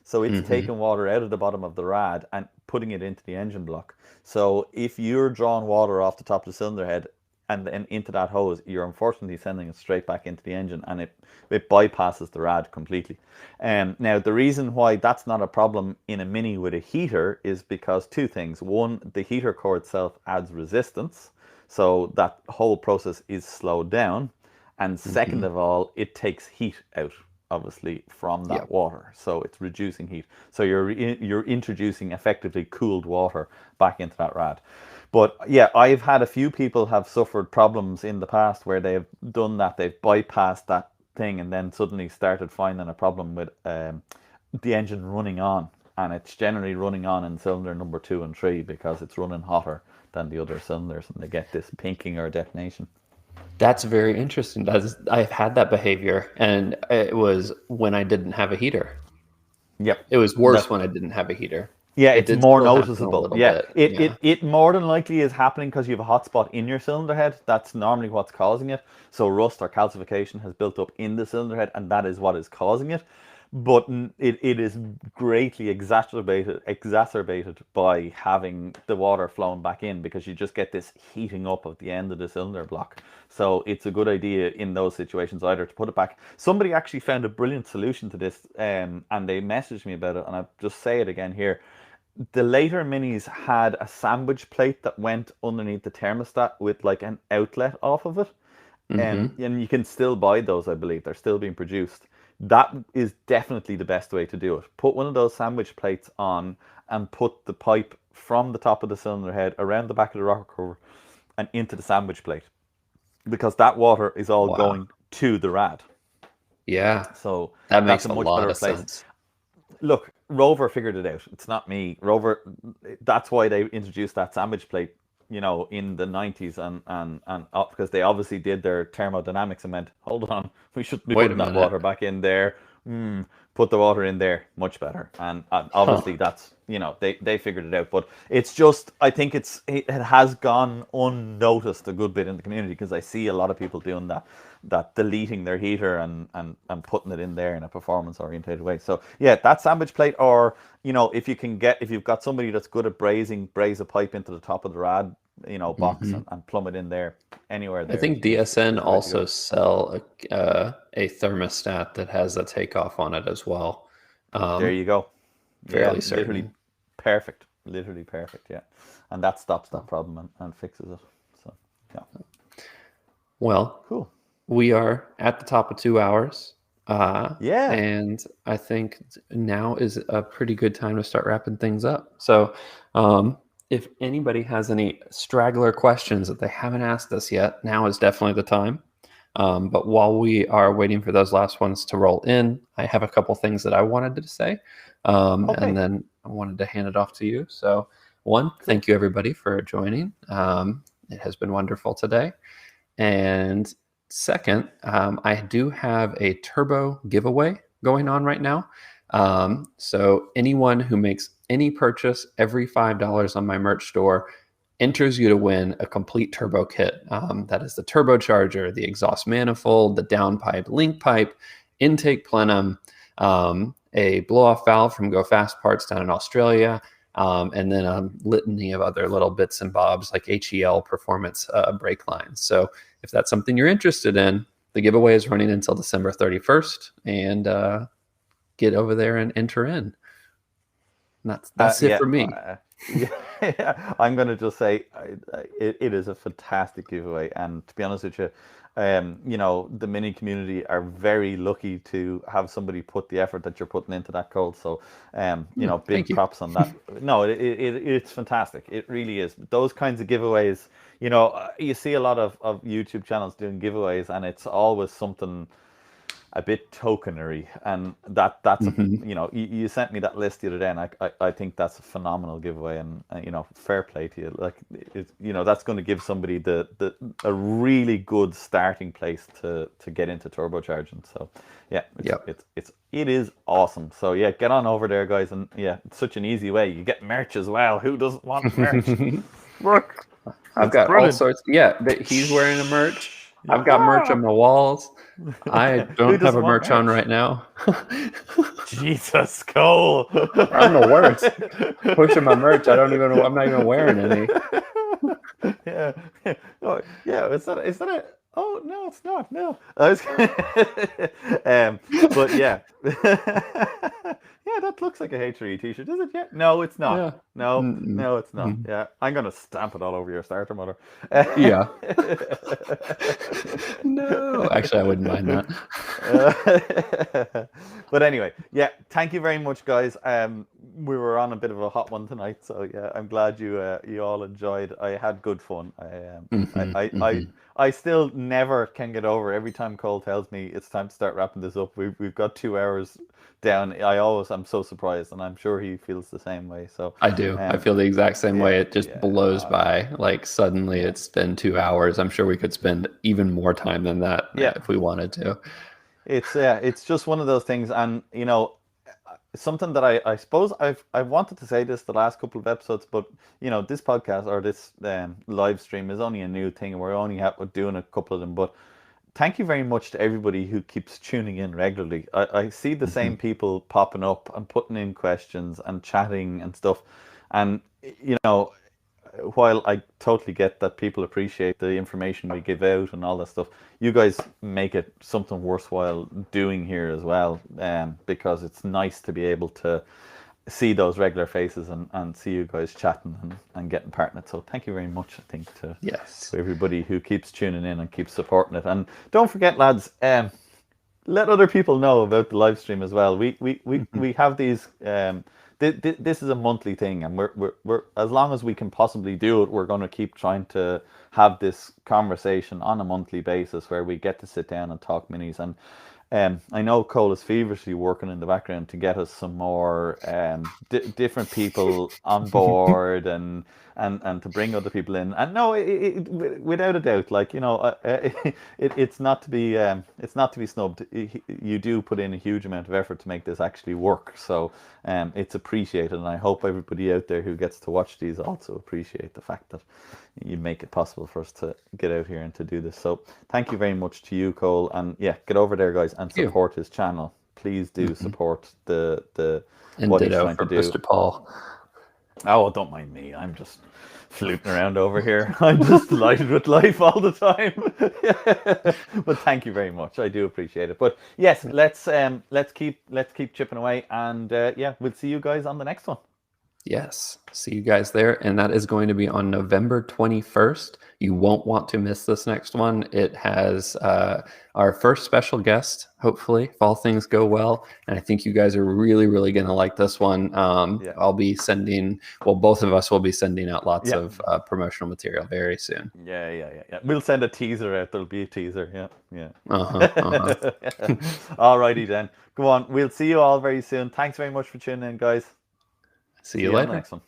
So it's taking water out of the bottom of the rad and putting it into the engine block. So if you're drawing water off the top of the cylinder head and then into that hose, you're unfortunately sending it straight back into the engine, and it bypasses the rad completely. Now, the reason why that's not a problem in a Mini with a heater is because two things. One, the heater core itself adds resistance, so that whole process is slowed down. And second of all, it takes heat out, obviously, from that water. So it's reducing heat. So you're introducing effectively cooled water back into that rad. But yeah, I've had a few people have suffered problems in the past where they've done that. They've bypassed that thing and then suddenly started finding a problem with the engine running on. And it's generally running on in cylinder number 2 and 3 because it's running hotter than the other cylinders, and they get this pinking or detonation. That's very interesting. I've had that behavior, and it was when I didn't have a heater. Yep. It was worse when I didn't have a heater. Yeah, it's more noticeable. Yeah, it more than likely is happening because you have a hot spot in your cylinder head. That's normally what's causing it. So rust or calcification has built up in the cylinder head, and that is what is causing it. But it is greatly exacerbated by having the water flowing back in, because you just get this heating up of the end of the cylinder block. So it's a good idea in those situations either to put it back. Somebody actually found a brilliant solution to this, and they messaged me about it, and I'll just say it again here. The later Minis had a sandwich plate that went underneath the thermostat with like an outlet off of it. And you can still buy those, I believe. They're still being produced. That is definitely the best way to do it. Put one of those sandwich plates on and put the pipe from the top of the cylinder head around the back of the rocker cover and into the sandwich plate, because that water is all going to the rad. Yeah. So that makes a lot of sense. Look, Rover figured it out. It's not me. Rover, that's why they introduced that sandwich plate, you know, in the 90s, and because they obviously did their thermodynamics and went, hold on, we shouldn't be putting that water back in there. Put the water in there, much better. And obviously that's, you know, they figured it out. But it's just, I think it has gone unnoticed a good bit in the community, because I see a lot of people doing that deleting their heater and putting it in there in a performance orientated way. So yeah, that sandwich plate, or, you know, if you've got somebody that's good at braise a pipe into the top of the rad, you know, box and plumb it in there, anywhere there. I think DSN also sell a thermostat that has a takeoff on it as well. There you go. Fairly certain. Literally perfect, yeah. And that stops that problem and fixes it. So yeah. Well, cool. We are at the top of 2 hours. Yeah. And I think now is a pretty good time to start wrapping things up. So if anybody has any straggler questions that they haven't asked us yet, now is definitely the time. But while we are waiting for those last ones to roll in, I have a couple things that I wanted to say. And then I wanted to hand it off to you. So one, thank you everybody for joining. It has been wonderful today. And second, I do have a turbo giveaway going on right now. So anyone who makes any purchase every $5 on my merch store enters you to win a complete turbo kit. That is the turbocharger, the exhaust manifold, the downpipe link pipe, intake plenum, a blow-off valve from Go Fast Parts down in Australia, and then a litany of other little bits and bobs like HEL performance brake lines. So if that's something you're interested in, the giveaway is running until December 31st, and get over there and enter in. That's it for me. I'm going to just say it is a fantastic giveaway, and to be honest with you, you know, the mini community are very lucky to have somebody put the effort that you're putting into that, Cole. So, you know, big thank you. props on that. No, it's fantastic. It really is. Those kinds of giveaways, you know, you see a lot of YouTube channels doing giveaways, and it's always something a bit tokenery, and that's a, you know, you sent me that list the other day, and I think that's a phenomenal giveaway, and you know, fair play to you. Like, you know, that's going to give somebody the a really good starting place to get into turbocharging. So yeah, it is awesome. So yeah, get on over there, guys, and yeah, it's such an easy way. You get merch as well. Who doesn't want merch? Look, I've got all sorts. Yeah, but he's wearing a merch. I've got merch on my walls. I don't have a merch on right now. Jesus, Cole. I'm the worst. Pushing my merch. I'm not even wearing any. Yeah. Oh, yeah. Is that a? Oh no, it's not. No. But yeah. Yeah, that looks like a H3 t-shirt, is it? Yeah. No, it's not. Yeah. No, it's not. Yeah, I'm gonna stamp it all over your starter motor. Yeah. No, actually, I wouldn't mind that. But anyway, yeah, thank you very much, guys. We were on a bit of a hot one tonight, so yeah, I'm glad you all enjoyed. I had good fun. I still never can get over every time Cole tells me it's time to start wrapping this up. We've got 2 hours down. I'm so surprised, and I'm sure he feels the same way. So I do. I feel the exact same way. It just blows by. Like, suddenly it's been 2 hours. I'm sure we could spend even more time than that if we wanted to. It's just one of those things, and you know, something that I suppose I've wanted to say this the last couple of episodes, but you know, this podcast or this live stream is only a new thing, and we're only doing a couple of them. But thank you very much to everybody who keeps tuning in regularly. I see the same people popping up and putting in questions and chatting and stuff, and you know, while I totally get that people appreciate the information we give out and all that stuff, you guys make it something worthwhile doing here as well, because it's nice to be able to see those regular faces and see you guys chatting and getting part in it. So thank you very much, I think, to everybody who keeps tuning in and keeps supporting it. And don't forget, lads, let other people know about the live stream as well. We have these... This is a monthly thing, and we're as long as we can possibly do it, we're going to keep trying to have this conversation on a monthly basis where we get to sit down and talk minis. And I know Cole is feverishly working in the background to get us some more different people on board and to bring other people in. And no, without a doubt, like, you know, it's not to be snubbed. You do put in a huge amount of effort to make this actually work. So it's appreciated, and I hope everybody out there who gets to watch these also appreciate the fact that you make it possible for us to get out here and to do this. So thank you very much to you, Cole, and yeah, get over there, guys, and support his channel. Please do support the and what he's trying to do. Mr. Paul. Oh, don't mind me. I'm just fluting around over here. I'm just delighted with life all the time. But thank you very much. I do appreciate it. But yes, let's keep chipping away, and yeah, we'll see you guys on the next one. Yes, see you guys there, and that is going to be on November 21st. You won't want to miss this next one. It has our first special guest, hopefully, if all things go well, and I think you guys are really, really going to like this one. I'll be both of us will be sending out lots of promotional material very soon. Yeah. We'll send a teaser out. There'll be a teaser. Yeah. Alrighty then. Go on. We'll see you all very soon. Thanks very much for tuning in, guys. See you later. On the next one.